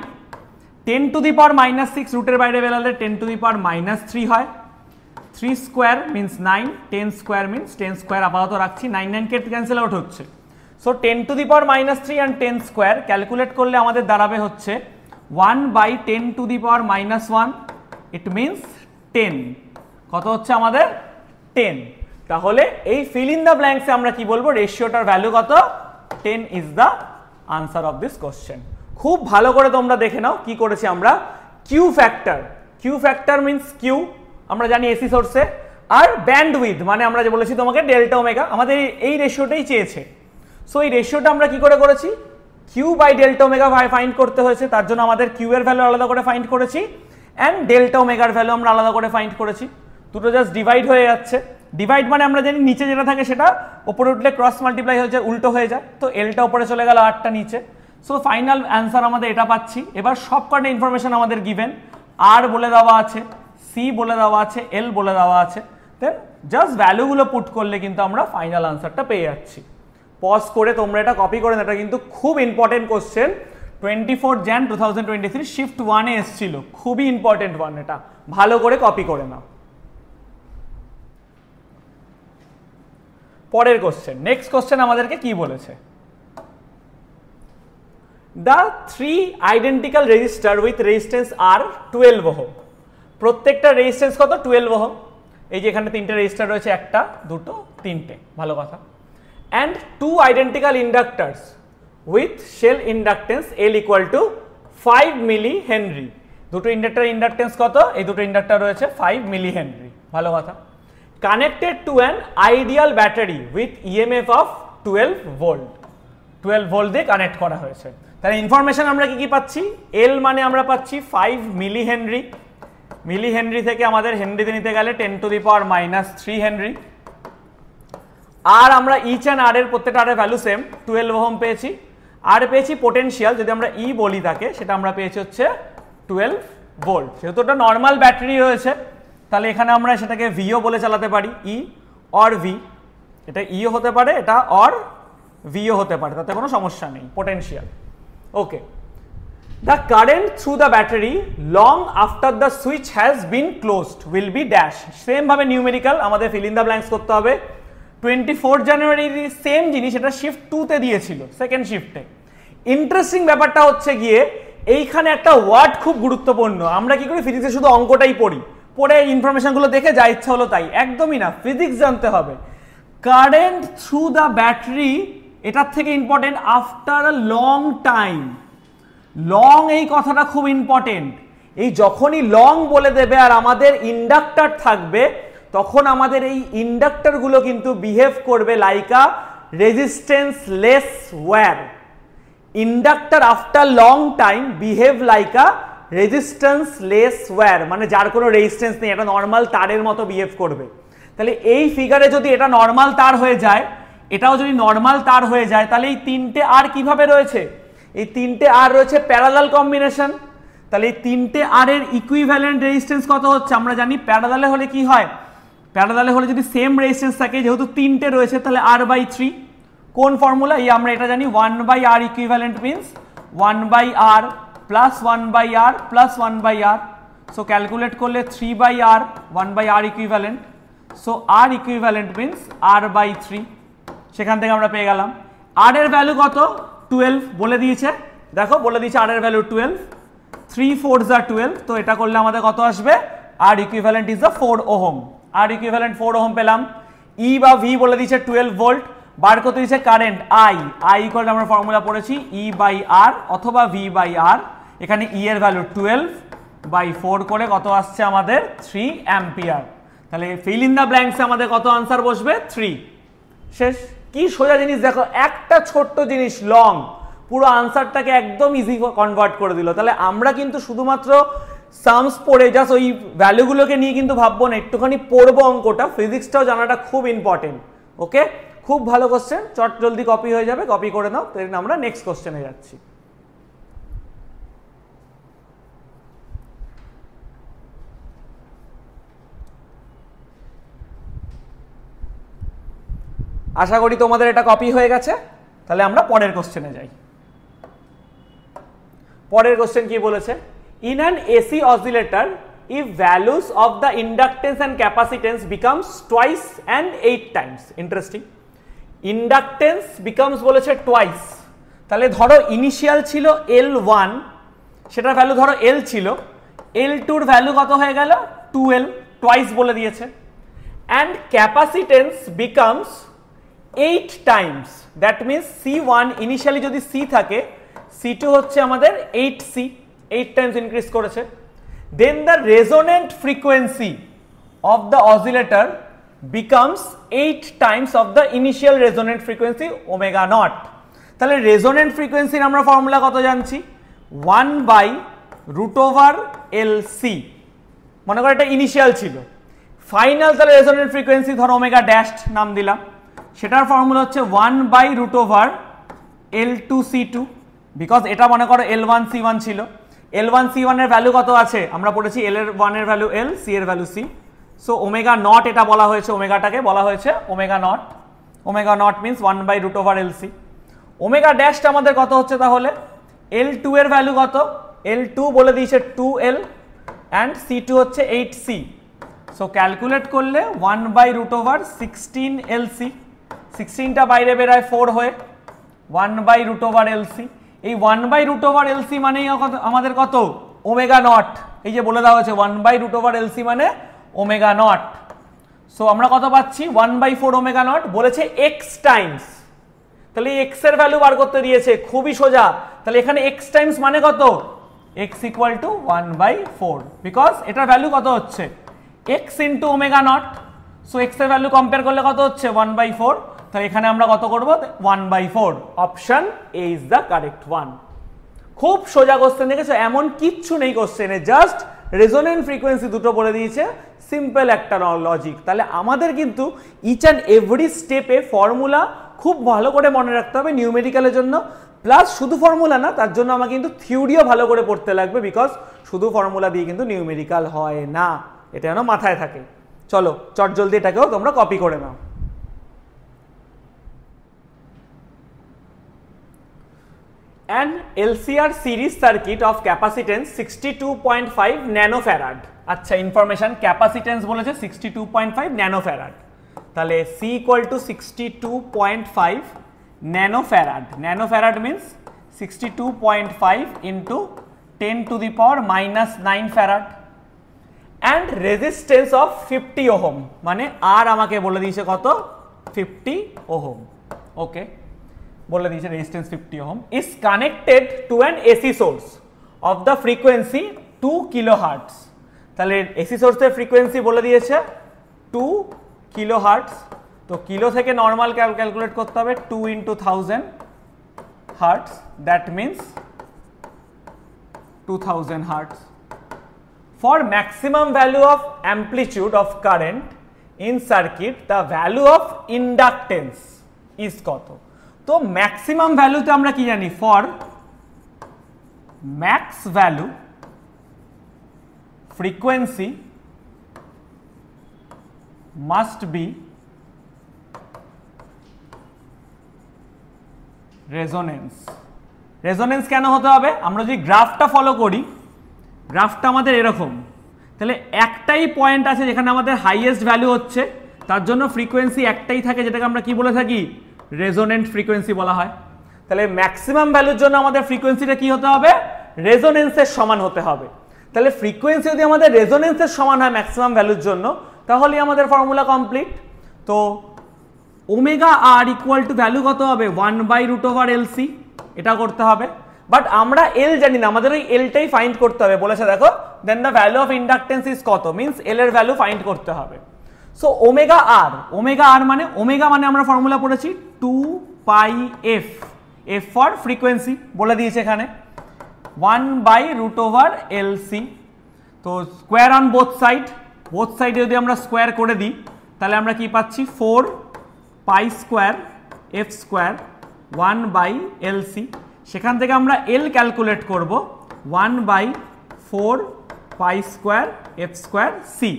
10⁻⁻6 রুটের বাইরে বেরোলে 10⁻³ হয়, 3 square means 9, 10 square means 10 square আপাতত রাখছি, 9 9 কে ক্যান্সেল আউট হচ্ছে। সো 10⁻³ অ্যান্ড 10 স্কোয়ার ক্যালকুলেট করলে আমাদের দাঁড়াবে হচ্ছে 1/10⁻⁻1, ইট মিনস 10। কত হচ্ছে আমাদের 10। তাহলে এই ফিল ইন দ্য ব্ল্যাঙ্কসে আমরা কি বলবো, রেশিওটার ভ্যালু কত, 10 is the answer of this question. খুব ভালো করে তোমরা দেখে নাও কি করেছি আমরা। Q factor, Q factor means Q আমরা জানি এসি সোর্সে, আর ব্যান্ডউইথ মানে আমরা যে বলেছি তোমাকে ডেল্টা ওমেগা, আমাদের এই রেশিওটাই চেয়েছে। সো এই রেশিওটা আমরা কি করে করেছি, Q by delta omega find করতে হয়েছে, তার জন্য আমাদের কিউ এর ভ্যালু আলাদা করে ফাইন্ড করেছি অ্যান্ড ডেল্টা ওমেগার ভ্যালু আমরা আলাদা করে ফাইন্ড করেছি। দুটো জাস্ট ডিভাইড হয়ে যাচ্ছে, ডিভাইড মানে আমরা জানি নিচে যেটা থাকে সেটা ওপরে উঠলে ক্রস মাল্টিপ্লাই হয়ে যায়, উল্টো হয়ে যায়, তো এলটা উপরে চলে গেল আরটা নিচে। সো ফাইনাল অ্যান্সার আমাদের এটা পাচ্ছি। এবার সব কটা ইনফরমেশন আমাদের গিভেন, আর বলে দেওয়া আছে, সি বলে দেওয়া আছে, এল বলে দেওয়া আছে, দেন জাস্ট ভ্যালুগুলো পুট করলে কিন্তু আমরা ফাইনাল আনসারটা পেয়ে যাচ্ছি। পজ করে তোমরা এটা কপি করে, এটা কিন্তু খুব ইম্পর্টেন্ট কোশ্চেন, 24 jan 2023 শিফট 1 এ এসেছিল, খুবই ইম্পর্টেন্ট ওয়ান, এটা ভালো করে কপি করে নাও। পরের কোশ্চেন, নেক্সট কোশ্চেন আমাদেরকে কি বলেছে, the 3 identical resistor with resistance R 12 ohm, প্রত্যেকটা রেজিস্ট্যান্স কত 12 ওহম, এই যে এখানে তিনটে রেজিস্টার রয়েছে, একটা দুটো তিনটে, ভালো কথা, and 2 identical inductors with shell inductance L equal to 5 milli henry. দুটো ইন্ডাক্টর ইন্ডাকটেন্স কত, এই দুটো ইন্ডাক্টর রয়েছে 5 মিলি হেনরি, ভালো কথা, connected to an ideal battery with EMF of 12 volt, 12 volt দিয়ে কানেক্ট করা হয়েছে। তাহলে ইনফরমেশন আমরা কি কি পাচ্ছি, এল মানে আমরা পাচ্ছি 5 মিলি হেনরি, মিলি হেনরি থেকে আমাদের হেনরিতে নিতে গেলে 10⁻³ হেনরি, আর আমরা ইচ অ্যান্ড আর এর প্রত্যেকটা আর এর ভ্যালু সেম 12 ওহম পেয়েছি, আর পেয়েছি পোটেনশিয়াল যদি আমরা ই বলি তাকে, সেটা আমরা পেয়েছি হচ্ছে 12 ভোল্ট। যেহেতু ওটা নর্মাল ব্যাটারি রয়েছে তাহলে এখানে আমরা সেটাকে ভিও বলে চালাতে পারি, ই অর ভি, এটা ইও হতে পারে, এটা অর ভিও হতে পারে, তাতে কোনো সমস্যা নেই, potential. Okay, the current through the battery long after the switch has been closed will be dash. Same ভাবে নিউমেরিক্যাল আমাদের ফিল ইন দ্য ব্ল্যাঙ্কস করতে হবে। 24 জানুয়ারি সেম জিনিস, এটা শিফট 2 তে দিয়েছিল, সেকেন্ড শিফটে। ইন্টারেস্টিং ব্যাপারটা হচ্ছে গিয়ে এইখানে একটা ওয়ার্ড খুব গুরুত্বপূর্ণ। আমরা কি করি, ফিজিক্সে শুধু অঙ্কটাই পড়ি, পড়ে ইনফরমেশনগুলো দেখে যা ইচ্ছা হলো তাই, একদমই না, ফিজিক্স জানতে হবে। কারেন্ট থ্রু দ্য ব্যাটারি, এটার থেকে important after a long time, long এই কথাটা খুব ইম্পর্টেন্ট। এই যখনই লং বলে দেবে আর আমাদের ইন্ডাক্টর থাকবে, তখন আমাদের এই ইন্ডাক্টরগুলো কিন্তু বিহেভ করবে like a resistance less wire. Inductor after long time behave like a resistance less wire, মানে যার কোনো রেজিস্ট্যান্স নেই, এটা নর্মাল তারের মতো বিহেভ করবে। তাহলে এই ফিগারে যদি এটা নর্মাল তার হয়ে যায়, এটাও যদি নর্মাল তার হয়ে যায়, তাহলে এই তিনটে আর কিভাবে রয়েছে, এই তিনটে আর রয়েছে প্যারালাল কম্বিনেশন। তাহলে এই তিনটে আর এর ইকুইভ্যালেন্ট রেজিস্ট্যান্স কত হচ্ছে, আমরা জানি প্যারালালে হলে কি হয়, প্যারালালে হলে যদি সেম রেজিস্ট্যান্স থাকে, যেহেতু তিনটে রয়েছে তাহলে r/3, কোন ফর্মুলা, এই আমরা এটা জানি 1/r equivalent means 1/r plus 1/r plus 1/r। So calculate করলে 3/r 1/r equivalent, so r equivalent means r/3, সেখান থেকে আমরা পেয়ে গেলাম r এর ভ্যালু কত 12 বলে দিয়েছে, দেখো বলে দিয়েছে r এর ভ্যালু 12, 3 4s are 12, তো এটা করলে আমাদের কত আসবে, r equivalent is the 4 ohm, R equivalent 4 ohm পেলাম। ই বা ভি বলে দিয়েছে 12 ভোল্ট, বার করতে দিয়েছে কারেন্ট আই, আই ইকুয়াল আমরা ফর্মুলা পড়েছি ই বাই আর অথবা ভি বাই আর, এখানে ই এর ভ্যালু 12/4 করে কত আসছে আমাদের 3 অ্যাম্পিয়ার। তাহলে ফিল ইন দ্য ব্ল্যাঙ্কসে আমাদের কত আনসার বসবে 3, শেষ। কি সোজা জিনিস দেখো, একটা ছোট্ট জিনিস লং পুরো আনসারটাকে একদম ইজি কনভার্ট করে দিল। তাহলে আমরা কিন্তু শুধুমাত্র সামস পড়ে জাস্ট ওই ভ্যালুগুলোকে নিয়ে কিন্তু ভাববো না, একটুখানি পড়বো অঙ্কটা, ফিজিক্সটাও জানাটা খুব ইম্পর্টেন্ট। ওকে, খুব ভালো কোশ্চেন, চট জলদি কপি হয়ে যাবে, কপি করে নাও। দেন আমরা নেক্সট কোশ্চেনে যাচ্ছি। আশা করি তোমাদের এটা কপি হয়ে গেছে। তাহলে আমরা পরের কোশ্চেনে যাই। পরের কোশ্চেন কি বলেছে, in an AC oscillator if values of the inductance and capacitance becomes twice and 8 times, interesting, inductance becomes বলেছে twice, তাহলে ধরো ইনিশিয়াল ছিল L1, সেটার ভ্যালু ধরো L ছিল, L2 এর ভ্যালু কত হয়ে গেল 2L, twice বলে দিয়েছে, and capacitance becomes 8 times, that means C1 initially যদি C থাকে, C2 হচ্ছে আমাদের 8C, 8 times ইনক্রিজ করেছে। Then the resonant frequency of the oscillator becomes 8 times of the initial resonant frequency omega naught. তাহলে resonant frequency আমরা formula কত জানছি, 1/√LC, মনে করো এটা ইনিশিয়াল ছিল, ফাইনাল তাহলে resonant frequency ধরো ওমেগা ড্যাশড নাম দিলাম, সেটার ফর্মুলা হচ্ছে 1/√L2C2, বিকজ এটা মনে করো L1 C1 ছিল, L1 C1 এর ভ্যালু কত আছে আমরা পড়েছি, L এর 1 এর ভ্যালু L, C এর value C, so omega naught এটা বলা হয়েছে, ওমেগাটাকে বলা হয়েছে omega naught, omega naught means 1/√LC। Omega ড্যাশটা আমাদের কত হচ্ছে তাহলে, L2 এর ভ্যালু কত, L2 বলে দিয়েছে 2L অ্যান্ড C2 হচ্ছে 8C, সো ক্যালকুলেট করলে 1/√16LC, 16টা বাইরে বেরোয় 4 হয়ে 1/√LC। এই 1/√LC মানেই আমাদের কত, ওমেগা নট, এই যে বলে দেওয়া হয়েছে 1/√LC মানে ওমেগা নট, সো আমরা কত পাচ্ছি 1/4 ওমেগা নট, বলেছে x টাইমস, তাহলে x এর ভ্যালু বার করতে দিয়েছে, খুবই সোজা। তাহলে এখানে x টাইমস মানে কত, x ইকুয়াল টু 1/4, বিকজ এটার ভ্যালু কত হচ্ছে x into omega not, so x এর ভ্যালু কম্পেয়ার করলে কত হচ্ছে 1/4, তাহলে এখানে আমরা কত করব 1/4, option A is the correct one. খুব সোজা কোশ্চেন, দেখেছো এমন কিচ্ছু নেই কোশ্চেনে, জাস্ট রেজোনেন্ট ফ্রিকোয়েন্সি দুটো বলে দিয়েছে, সিম্পল একটা লজিক। তাহলে আমাদের কিন্তু ইচ অ্যান্ড এভরি স্টেপে ফর্মুলা খুব ভালো করে মনে রাখতে হবে নিউমেরিক্যালের জন্য, প্লাস শুধু ফর্মুলা না, তার জন্য আমাকে কিন্তু থিওরিও ভালো করে পড়তে লাগবে, বিকজ শুধু ফর্মুলা দিয়ে কিন্তু নিউমেরিক্যাল হয় না, এটা যেন মাথায় থাকে। চলো চট জলদি এটাকেও তোমরা কপি করে নাও। An LCR series circuit of capacitance 62.5 nanofarad, আচ্ছা ইনফরমেশন, ক্যাপাসিটেন্স বলেছে 62.5 ন্যানোফ্যারাড, তাহলে C equal to 62.5 nanofarad, nanofarad means 62.5 into 10⁻⁻9 farad, and resistance of 50 ohm, মানে আর আমাকে বলে দিয়েছে কত 50 ওহম, ওকে বলে দিয়েছে resistance 50 ohm, is connected to an AC source of the frequency 2 kilohertz, তাহলে এসি সোর্সের ফ্রিকোয়েন্সি বলে দিয়েছে 2 কিলোহার্টজ, তো কিলো থেকে নর্মাল ক্যালকুলেট করতে হবে 2 × 1000 hertz, that means 2000 hertz. For maximum value of amplitude of current in circuit, the value of inductance is কত, তো ম্যাক্সিমাম ভ্যালুতে আমরা কি জানি, for max value frequency must be resonance. Resonance কেন হতে হবে, আমরা যদি গ্রাফটা ফলো করি, গ্রাফটা আমাদের এরকম, তাহলে একটাই পয়েন্ট আছে যেখানে আমাদের হাইয়েস্ট ভ্যালু হচ্ছে, তার জন্য ফ্রিকোয়েন্সি একটাই থাকে, যেটাকে আমরা কি বলে থাকি রেজোনেন্ট ফ্রিকোয়েন্সি বলা হয়। তাহলে ম্যাক্সিমাম ভ্যালুর জন্য আমাদের ফ্রিকোয়েন্সিটা কি হতে হবে, রেজোনেন্সের সমান হতে হবে। তাহলে ফ্রিকোয়েন্সি যদি আমাদের রেজোনেন্সের সমান হয় ম্যাক্সিমাম ভ্যালুর জন্য, তাহলেই আমাদের ফর্মুলা কমপ্লিট। তো omega R equal to value কত হবে 1/√LC, এটা করতে হবে, বাট আমরা এল জানি না, আমাদের ওই এলটাই ফাইন্ড করতে হবে, বলেছে দেখো then the value of inductance is কত, মিন্স এল এর ভ্যালু ফাইন্ড করতে হবে। সো ওমেগা আর মানে ওমেগা মানে আমরা ফর্মুলা পড়েছি 2 পাই এফ, এফ ফর ফ্রিকোয়েন্সি বলে দিয়েছে এখানে, 1/√LC। তো স্কোয়ার অন বোথ সাইডে যদি আমরা স্কোয়ার করে দিই তাহলে আমরা কি পাচ্ছি 4 pi square F square 1/LC। সেখান থেকে আমরা এল ক্যালকুলেট করব 1/4 pi square F square C.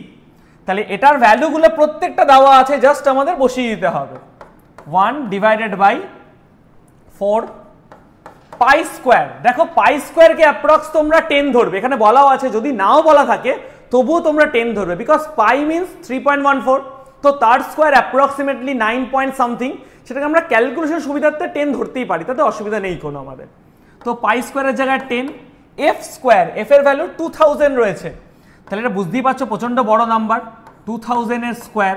তাহলে এটার ভ্যালুগুলো প্রত্যেকটা দেওয়া আছে, জাস্ট আমাদের বসিয়ে দিতে হবে। 1/4 পাই স্কোয়ার, দেখো পাই স্কোয়ারকে অ্যাপ্রক্স তোমরা 10 ধরবে, এখানে বলাও আছে যদি নাও বলা থাকে তবুও তোমরা 10 ধরবে, বিকজ পাই মিনস 3.14, তো তার স্কোয়ার অ্যাপ্রক্সিমেটলি 9 পয়েন্ট সামথিং, সেটাকে আমরা ক্যালকুলেশন সুবিধার্থে 10 ধরতেই পারি, তাতে অসুবিধা নেই কোনো আমাদের। তো পাই স্কোয়ারের জায়গায় 10, এফ স্কোয়ার, এফ এর ভ্যালু 2000 রয়েছে, তাহলে এটা বুঝতেই পারছো প্রচন্ড বড় নাম্বার, 2000 এর স্কোয়ার।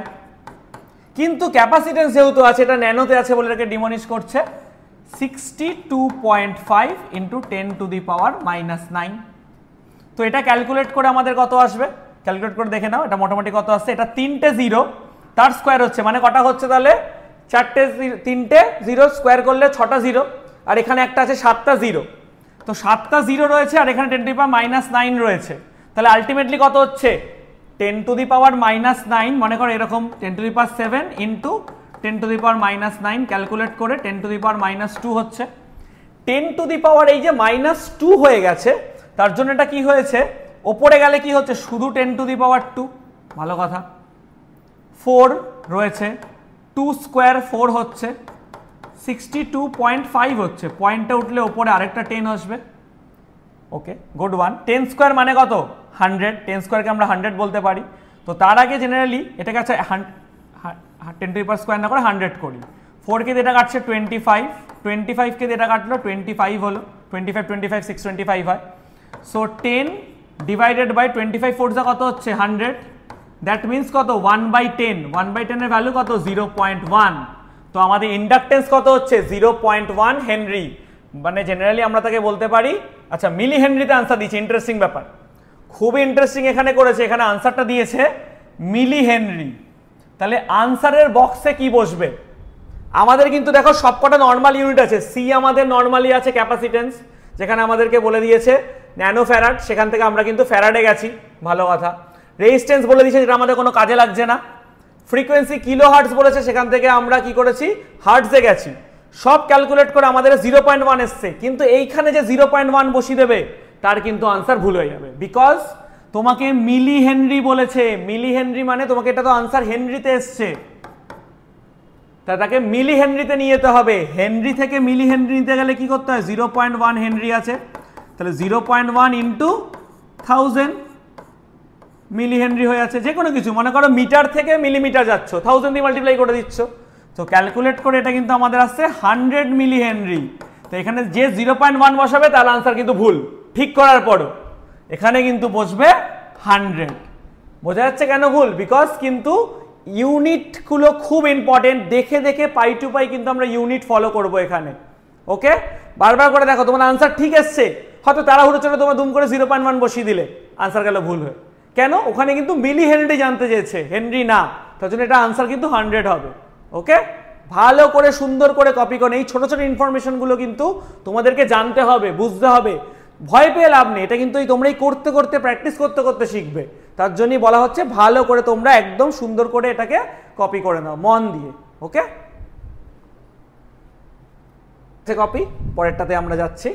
কিন্তু ক্যাপাসিটেন্স যেহেতু আছে, এটা ন্যানোতে আছে বলে এটাকে ডিমনিশ করছে, 62.5 ইন্টু 10⁻⁹। তো এটা ক্যালকুলেট করে আমাদের কত আসবে, ক্যালকুলেট করে দেখে নাও এটা মোটামুটি কত আসছে। এটা 3টে জিরো তার স্কোয়ার হচ্ছে, মানে কটা হচ্ছে তাহলে 3টে জিরো স্কোয়ার করলে 6টা জিরো, আর এখানে একটা আছে 7টা জিরো, তো 7টা জিরো রয়েছে আর এখানে 10⁻⁹ রয়েছে, তাহলে আলটিমেটলি কত হচ্ছে 10⁻⁹, মনে করো এরকম 10⁷ ইন্টু 10⁻⁹, ক্যালকুলেট করে 10⁻² হচ্ছে। 10 এই যে -2 হয়ে গেছে, তার জন্য এটা কি হয়েছে, ওপরে গেলে কি হচ্ছে শুধু 10⁻², ভালো কথা। 4 রয়েছে, 2 স্কোয়ার 4 হচ্ছে, 62.5 হচ্ছে, পয়েন্টটা উঠলে ওপরে আরেকটা 10 আসবে। ওকে, গুড ওয়ান। 10 স্কোয়ার মানে কত 100, 10 স্কোয়ারকে আমরা 100 বলতে পারি। তো তার আগে জেনারেলি এটাকে আছে 10⁻² না করে 100 করি। 4কে দিয়ে এটা কাটছে 25, 25কে দিয়ে এটা কাটলো 25 হলো, 25 625 হয়। সো 10 ডিভাইডেড বাই 25 4 কত হচ্ছে 100, দ্যাট মিনস কত 1/10, 1/10 এর ভ্যালু কত 0.1। তো আমাদের ইন্ডাকটেন্স কত হচ্ছে 0.1 হেনরি, মানে জেনারেলি আমরা তাকে বলতে পারি, আচ্ছা মিলি হেনরিতে আনসার দিয়েছে, ইন্টারেস্টিং ব্যাপার, খুবই ইন্টারেস্টিং এখানে করেছে, এখানে আনসারটা দিয়েছে মিলি হেনরি। তাহলে আনসারের বক্সে কি বসবে, আমাদের কিন্তু দেখো সবকটা নর্মাল ইউনিট আছে, সি আমাদের নর্মালি আছে ক্যাপাসিটেন্স, যেখানে আমাদেরকে বলে দিয়েছে ন্যানো ফ্যারাড, সেখান থেকে আমরা কিন্তু ফ্যারাডে গেছি, ভালো কথা। রেজিস্ট্যান্স বলে দিয়েছে, যেটা আমাদের কোনো কাজে লাগছে না। ফ্রিকোয়েন্সি কিলো হার্টজ বলেছে, সেখান থেকে আমরা কি করেছি হার্টজে গেছি। সব ক্যালকুলেট করে আমাদের 0.1 এসছে, কিন্তু এইখানে যে 0.1 বসিয়ে দেবে তার কিন্তু আনসার ভুল হয়ে যাবে, বিকজ তোমাকে মিলি হেনরি বলেছে। মিলি হেনরি মানে তোমাকে এটা তো আনসার হেনরিতে এসছে, তাকে মিলি হেনরিতে নিয়ে যেতে হবে। হেনরি থেকে মিলি হেনরি নিতে গেলে কি করতে হয়, 0.1 হেনরি আছে, তাহলে 0.1 ইন্টু 1000 মিলি হেনরি হয়ে আছে। যে কোনো কিছু মনে করো মিটার থেকে মিলিমিটার যাচ্ছ, 1000 দিয়ে মাল্টিপ্লাই করে দিচ্ছ, তো ক্যালকুলেট করে এটা কিন্তু আমাদের আসছে 100 মিলি হেনরি। তো এখানে যে 0.1 বসাবে তার আনসার কিন্তু ভুল, ঠিক করার পরও এখানে কিন্তু বসবে 100। বোঝা যাচ্ছে কেন ভুল, বিকজ কিন্তু ইউনিটগুলো খুব ইম্পর্টেন্ট, দেখে দেখে পাই টু পাই কিন্তু আমরা ইউনিট ফলো করব এখানে। ওকে, বারবার করে দেখো তোমার আনসার ঠিক এসছে, হয়তো তাড়াহুড়ো চলে তোমার দুম করে 0.1 বসিয়ে দিলে, আনসার গেল ভুল হয়ে। কেন, ওখানে কিন্তু মিলি হেনরি জানতে চেয়েছে, হেনরি না, তার জন্য এটা আনসার কিন্তু 100 হবে। ওকে, ভালো করে সুন্দর করে কপি করে, এই ছোট ছোট ইনফরমেশনগুলো কিন্তু তোমাদেরকে জানতে হবে, বুঝতে হবে, ভয় পেয়ে লাভ নেই, এটা কিন্তু তোমরা করতে করতে প্র্যাকটিস করতে করতে শিখবে, তার জন্যই বলা হচ্ছে ভালো করে তোমরা একদম সুন্দর করে এটাকে কপি করে নাও মন দিয়ে। ওকে, কপি, পরেরটাতে আমরা যাচ্ছি।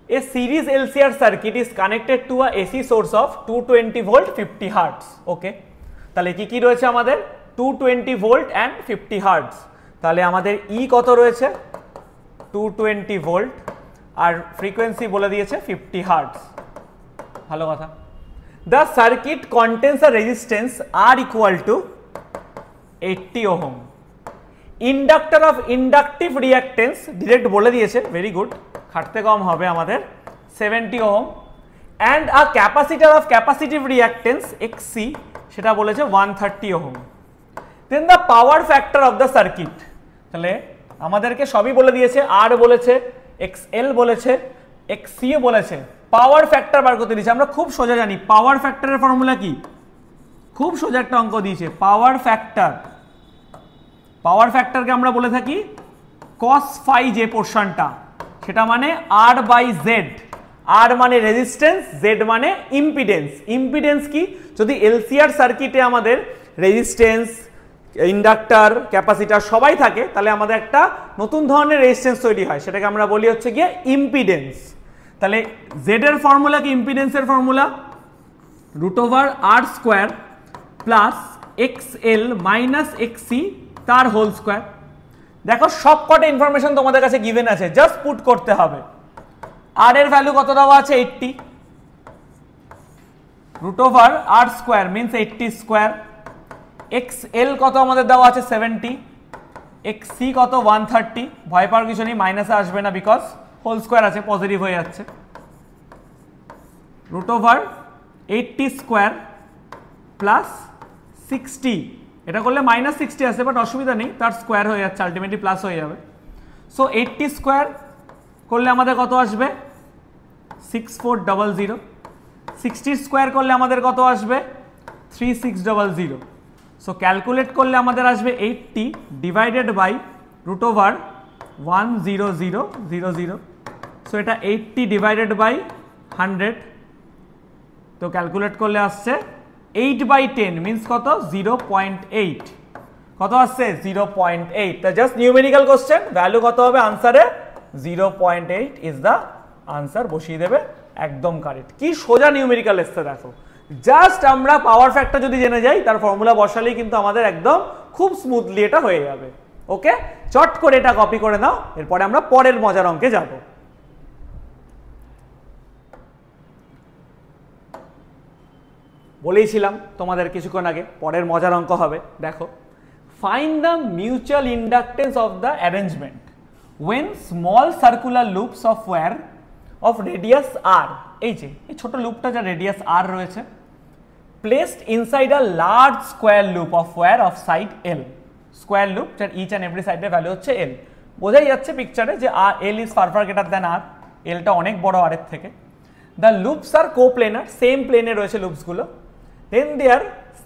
A series LCR circuit is connected to a AC source of 220 volt 50 Hz. ওকে, তাহলে কি কি রয়েছে আমাদের 220 ভোল্ট অ্যান্ড 50 হার্টজ। তাহলে আমাদের ই কত রয়েছে 220 ভোল্ট, আর ফ্রিকোয়েন্সি বলে দিয়েছে 50 হার্টজ, ভালো কথা। The circuit contains a resistance R equal to 80 ohm. Inductor of inductive reactance direct বলে দিয়েছে, ভেরি গুড, খাটতে কম হবে আমাদের 70 ohm, and a capacitor of capacitive reactance XC, সেটা বলেছে 130 ohm. Then the power factor of the circuit, তাহলে আমাদেরকে সবই বলে দিয়েছে, আর বলেছে, এক্সএল বলেছে, এক্সসিও বলেছে, পাওয়ার ফ্যাক্টর বার করতে দিয়েছে। আমরা খুব সোজা জানি পাওয়ার ফ্যাক্টরের ফর্মুলা কি, খুব সোজা একটা অঙ্ক দিয়েছে পাওয়ার ফ্যাক্টর। পাওয়ার ফ্যাক্টরকে আমরা বলে থাকি cos phi যে পোর্শনটা, সেটা মানে r বাই জেড। আর মানে রেজিস্ট্যান্স, জেড মানে ইম্পিডেন্স। ইম্পিডেন্স কি, যদি এলসিআর সার্কিটে আমাদের রেজিস্ট্যান্স, ইন্ডাক্টর, ক্যাপাসিটর সবাই থাকে, তাহলে আমাদের একটা নতুন ধরনের রেজিস্ট্যান্স তৈরি হয়, সেটাকে আমরা বলি হচ্ছে গিয়ে ইম্পিডেন্স। তাহলে জেড এর ফর্মুলা কি, ইম্পিডেন্সের formula √r² plus XL minus XC তার হোল স্কোয়ার। দেখো সব কটা ইনফরমেশন তোমাদের কাছে গিভেন আছে, জাস্ট পুট করতে হবে। আর এর ভ্যালু কত দেওয়া আছে 80, √r² মিন্স 80 স্কোয়ার। XL কত আমাদের দেওয়া আছে 70, XC কত 130, ভয় পাওয়ার কিছু নেই, মাইনাসে আসবে না বিকজ হোল স্কোয়ার আছে, পজিটিভ হয়ে যাচ্ছে। √80 স্কোয়ার প্লাস 60, এটা করলে -60 আসে বাট অসুবিধা নেই, তার স্কোয়ার হয়ে যাচ্ছে, আলটিমেটলি প্লাস হয়ে যাবে। সো 80 স্কোয়ার করলে আমাদের কত আসবে 6400, 60 স্কোয়ার করলে আমাদের কত আসবে 3600। সো ক্যালকুলেট করলে আমাদের আসবে 80 ডিভাইডেড বাই √10000। সো এটা 80 ডিভাইডেড বাই 100, তো ক্যালকুলেট করলে আসছে 8/10 মিন্স কত 0.8, কত আসছে 0.8। তা জাস্ট নিউমেরিক্যাল কোশ্চেন, ভ্যালু কত হবে আনসারে 0.8 ইজ দ্য আনসার, বসিয়ে দেবে, একদম কারেক্ট। কি সোজা নিউমেরিক্যাল এসছে দেখো, জাস্ট আমরা পাওয়ার ফ্যাক্টর যদি জেনে যাই, তার ফর্মুলা বসালেই কিন্তু আমাদের একদম খুব স্মুথলি এটা হয়ে যাবে। ওকে, চট করে এটা কপি করে নাও, এরপরে আমরা পরের মজার অঙ্কে যাব। বলেইছিলাম তোমাদের কিছুক্ষণ আগে পরের মজার অঙ্ক হবে। দেখো, find the mutual inductance of the arrangement when small circular loops of wire of radius r, এই যে এই ছোট লুপটা যা রেডিয়াস r রয়েছে, placed inside a large square loop of wire of side l, square loop যার each and every সাইডের value হচ্ছে l। বোঝাই যাচ্ছে পিকচারে যে l is far greater than r, l টা অনেক বড় r এর থেকে। the loops are co-planar, same প্লেনে রয়েছে লুপসগুলো। then their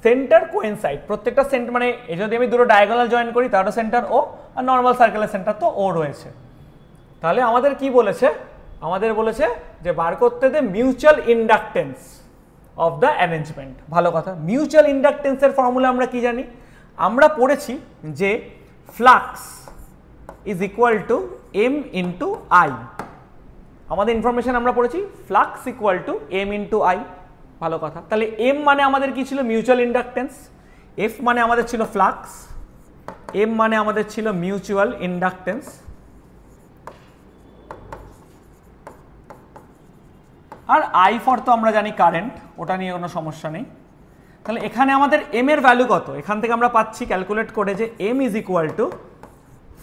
সেন্টার কোয়েনসাইড, প্রত্যেকটা সেন্টার মানে যদি আমি দুটো ডায়াগোনাল জয়েন করি তারও সেন্টার ও, আর নর্মাল সার্কেলের সেন্টার তো ও রয়েছে। তাহলে আমাদের কি বলেছে, আমাদের বলেছে যে বার করতে the mutual inductance of the arrangement. ভালো কথা, মিউচুয়াল ইন্ডাকটেন্সের ফর্মুলা আমরা কি জানি, আমরা পড়েছি যে flux is equal to m into I. আমাদের ইনফরমেশন আমরা পড়েছি flux equal to m into I. ভালো কথা, তাহলে m মানে আমাদের কি ছিল মিউচুয়াল ইন্ডাকটেন্স, f মানে আমাদের ছিল ফ্লাক্স, m মানে আমাদের ছিল মিউচুয়াল ইন্ডাকটেন্স। আর i ফর তো আমরা জানি কারেন্ট, ওটা নিয়ে কোনো সমস্যা নেই। তাহলে এখানে আমাদের m এর ভ্যালু কত, এখান থেকে আমরা পাচ্ছি ক্যালকুলেট করে যে m is equal to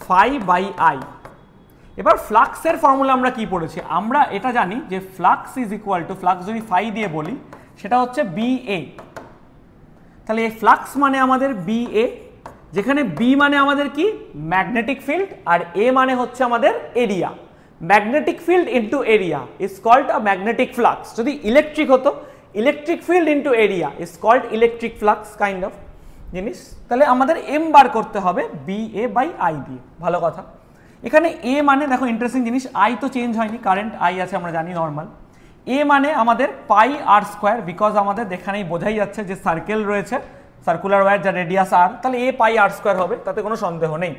phi by i। এবার ফ্লাক্সের ফর্মুলা আমরা কি পড়েছি, আমরা এটা জানি যে flux is equal to, flux যদি phi দিয়ে বলি সেটা হচ্ছে BA। তাহলে এই ফ্লাক্স মানে আমাদের BA, যেখানে B মানে আমাদের কি ম্যাগনেটিক ফিল্ড, আর A মানে হচ্ছে আমাদের area. Magnetic field into area is called a magnetic flux. যদি ইলেকট্রিক হতো, electric field into area is called electric flux kind of জিনিস। তাহলে আমাদের M বার করতে হবে BA বাই I দিয়ে। ভালো কথা, এখানে A মানে দেখো ইন্টারেস্টিং জিনিস, I তো চেঞ্জ হয়নি, কারেন্ট I আছে আমরা জানি নর্মাল। A মানে আমাদের পাই r স্কোয়ার, বিকজ আমাদের এখানেই বোঝাই যাচ্ছে যে সার্কেল রয়েছে, সার্কুলার ওয়্যার যার রেডিয়াস r, তাহলে A পাই r স্কোয়ার হবে, তাতে কোনো সন্দেহ নেই।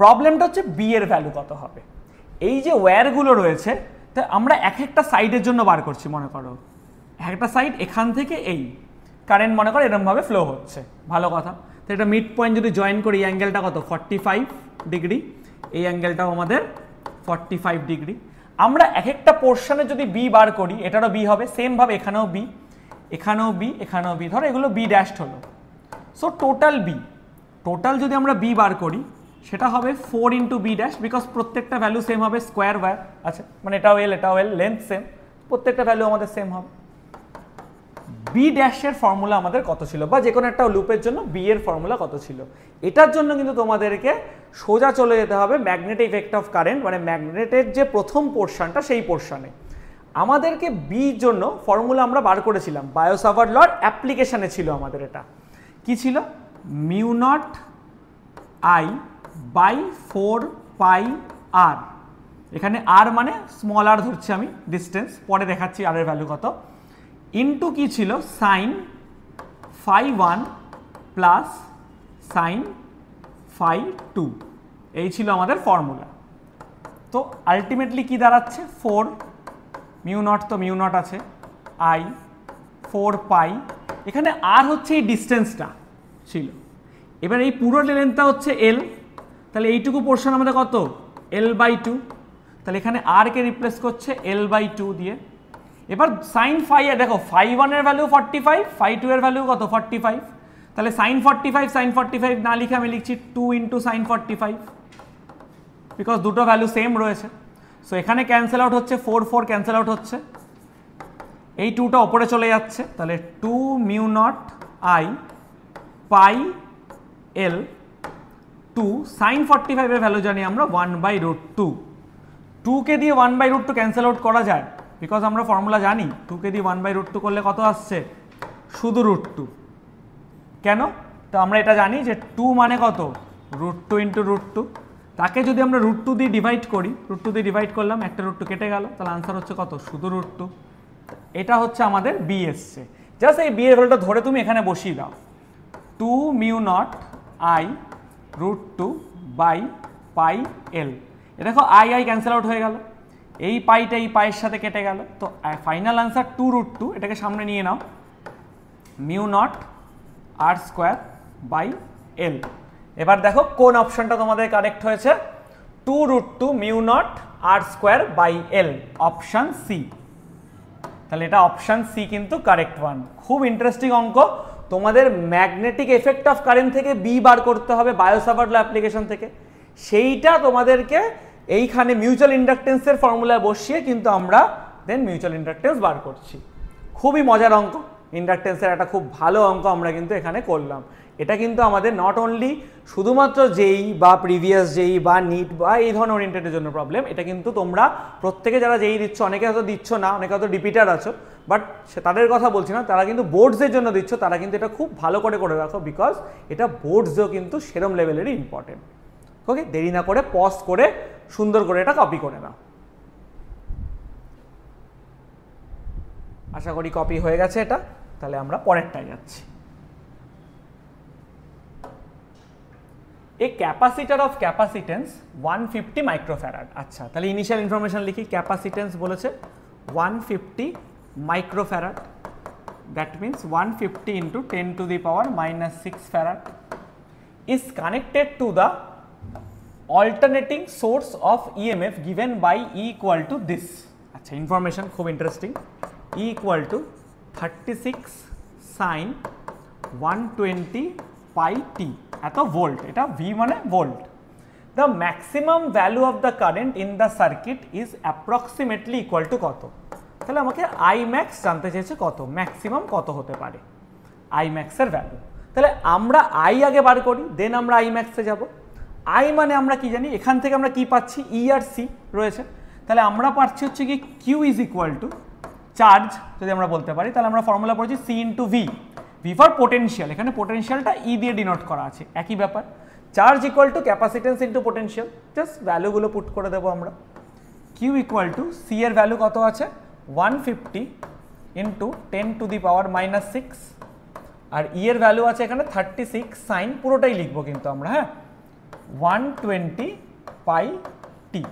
প্রবলেমটা হচ্ছে B এর ভ্যালু কত হবে। এই যে ওয়্যারগুলো রয়েছে, তা আমরা এক একটা সাইডের জন্য বার করছি। মনে করো একটা সাইড এখান থেকে এই কারেন্ট মনে করো এরকমভাবে ফ্লো হচ্ছে। ভালো কথা, তো এটা মিড পয়েন্ট যদি জয়েন করি, এই অ্যাঙ্গেলটা কত 45 ডিগ্রি, এই অ্যাঙ্গেলটাও আমাদের 45 ডিগ্রি। আমরা এক একটা পোর্শনে যদি বি বার করি, এটারও বি হবে, সেম ভাবে এখানেও বি, এখানেও বি, এখানেও বি, ধরো এগুলো বি ড্যাশড হলো। সো টোটাল বি, টোটাল যদি আমরা বি বার করি সেটা হবে 4 ইন্টু বি ড্যাশ, বিকজ প্রত্যেকটা ভ্যালু সেম হবে, স্কোয়ার ওয়্যার আছে, মানে এটাও এল এটাও এল, লেন্থ সেম, প্রত্যেকটা ভ্যালু আমাদের সেম হবে। বি ড্যাশের ফর্মুলা আমাদের কত ছিল, বা যে কোনো একটা লুপের জন্য বি এর ফর্মুলা কত ছিল। এটার জন্য কিন্তু তোমাদেরকে সোজা চলে যেতে হবে ম্যাগনেটিক ইফেক্ট অফ কারেন্ট, মানে ম্যাগনেটের যে প্রথম পোর্শনটা সেই পোর্শনে। আমাদেরকে বির জন্য ফর্মুলা আমরা বার করেছিলাম, বায়ো-সাভার্ট লর অ্যাপ্লিকেশানে ছিল আমাদের। এটা কি ছিল? মিউ নট আই বাই 4 পাই আর। এখানে আর মানে স্মল আর ধরছি আমি, ডিস্টেন্স, পরে দেখাচ্ছি আর এর ভ্যালু কত, ইন্টু কি ছিল sine phi 1 plus sine phi 2। এই ছিল আমাদের ফর্মুলা। তো আলটিমেটলি কি দাঁড়াচ্ছে? 4 মিউ নট, তো মিউ নট আছে, আই 4 পাই, এখানে আর হচ্ছে এই ডিস্টেন্সটা ছিল। এবার এই পুরো লেন্থটা হচ্ছে এল, তাহলে এইটুকু পোর্শন আমাদের কত? L by 2। তাহলে এখানে আর কে রিপ্লেস করছে এল বাই 2 দিয়ে। এবার সাইন ফাই, দেখো ফাই 1 এর ভ্যালু 45, ফাই 2 এর ভ্যালু কত? 45। তাহলে সাইন 45, সাইন 45 না লিখে আমি লিখছি 2 ইন্টু সাইন 45, বিকজ দুটো ভ্যালু সেম রয়েছে। সো এখানে ক্যান্সেল আউট হচ্ছে, 4 4 ক্যান্সেল আউট হচ্ছে, এই 2টা ওপরে চলে যাচ্ছে। তাহলে 2 mu naught I pi L 2 sine 45 এর ভ্যালু জানি আমরা 1/√2। 2 কে দিয়ে 1/√2 ক্যান্সেল আউট করা যায়, বিকজ আমরা ফর্মুলা জানি 2 কে দিয়ে 1/√2 করলে কত আসছে? শুধু √2। কেন? তো আমরা এটা জানি যে 2 মানে কত? √2 ইন্টু √2। তাকে যদি আমরা √2 দিয়ে ডিভাইড করি, √2 দিয়ে ডিভাইড করলাম, একটা √2 কেটে গেল, তাহলে আনসার হচ্ছে কত? শুধু √2। এটা হচ্ছে আমাদের বি এসছে। জাস্ট এই বি এর ভ্যালুটা ধরে তুমি এখানে বসিয়ে দাও, 2 mu naught I √2 by pi L. এ দেখো আই আই ক্যান্সেল আউট হয়ে গেল, এই পাইটা এই পাইয়ের সাথে কেটে গেল, তো ফাইনাল আনসার 2√2। এটাকে সামনে নিয়ে নাও, mu naught R square by L. এবার দেখো কোন অপশনটা তোমাদের কারেক্ট হয়েছে? 2√2 mu naught R square by L, option C. তাহলে এটা অপশন সি কিন্তু কারেক্ট ওয়ান। খুব ইন্টারেস্টিং অঙ্ক। তোমাদের ম্যাগনেটিক এফেক্ট অফ কারেন্ট থেকে বি বার করতে হবে বায়ো-সাভার্ট ল অ্যাপ্লিকেশন থেকে, সেইটা তোমাদেরকে এইখানে মিউচুয়াল ইন্ডাকটেন্সের ফর্মুলা বসিয়ে কিন্তু আমরা দেন মিউচুয়াল ইন্ডাকটেন্স বার করছি। খুবই মজার অঙ্ক, ইন্ডাকটেন্সের একটা খুব ভালো অঙ্ক আমরা কিন্তু এখানে করলাম। এটা কিন্তু আমাদের নট অনলি শুধুমাত্র জেই বা প্রিভিয়াস জেই বা নিট বা এই ধরনের ওরিয়েন্টেডের জন্য প্রবলেম, এটা কিন্তু তোমরা প্রত্যেকে যারা জেই দিচ্ছ, অনেকে হয়তো দিচ্ছ না, অনেকে হয়তো রিপিটার আছো, বাট তাদের কথা বলছি না, তারা কিন্তু বোর্ডসের জন্য দিচ্ছ, তারা কিন্তু এটা খুব ভালো করে রাখো, বিকজ এটা বোর্ডসেও কিন্তু সেরম লেভেলেরই ইম্পর্টেন্ট। ওকে, দেরি না করে পজ করে সুন্দর করে এটা কপি করে নাও। আশা করি কপি হয়ে গেছে এটা। তাহলে আমরা পরেরটায় যাচ্ছি। A capacitor of capacitance 150 microfarad. আচ্ছা, তাহলে ইনিশিয়াল ইনফরমেশন লিখি। ক্যাপাসিটেন্স বলেছে 150 microfarad, that means 150 into 10 to the power -6 farad is connected to the alternating source of EMF given by E equal to this. আচ্ছা, ইনফরমেশন খুব interesting. E equal to 36 sin 120 pi t, এত volt, এটা V মানে volt. The maximum value of the current in the circuit is approximately equal to কত? তাহলে আমাকে I max জানতে চেয়েছে কত, ম্যাক্সিমাম কত হতে পারে I max এর ভ্যালু। তাহলে আমরা I আগে বার করি, দেন আমরা I max এ যাব। I মানে আমরা কি জানি, এখান থেকে আমরা কি পাচ্ছি? E আর C রয়েছে, তাহলে আমরা পাচ্ছি হচ্ছে কি Q is equal to charge, যদি আমরা বলতে পারি, তাহলে আমরা ফর্মুলা পড়েছি C into V। V for potential, এখানে পোটেনশিয়ালটা E দিয়ে ডিনোট করা আছে, একই ব্যাপার। Charge equal to capacitance into potential, just ভ্যালুগুলো পুট করে দেবো আমরা। Q ইকুয়াল টু C এর ভ্যালু কত আছে? 150 ইন্টু 10 টু দি পাওয়ার -6, আর E এর ভ্যালু আছে এখানে 36 সাইন, পুরোটাই লিখবো কিন্তু আমরা, হ্যাঁ, 120 পাই টি।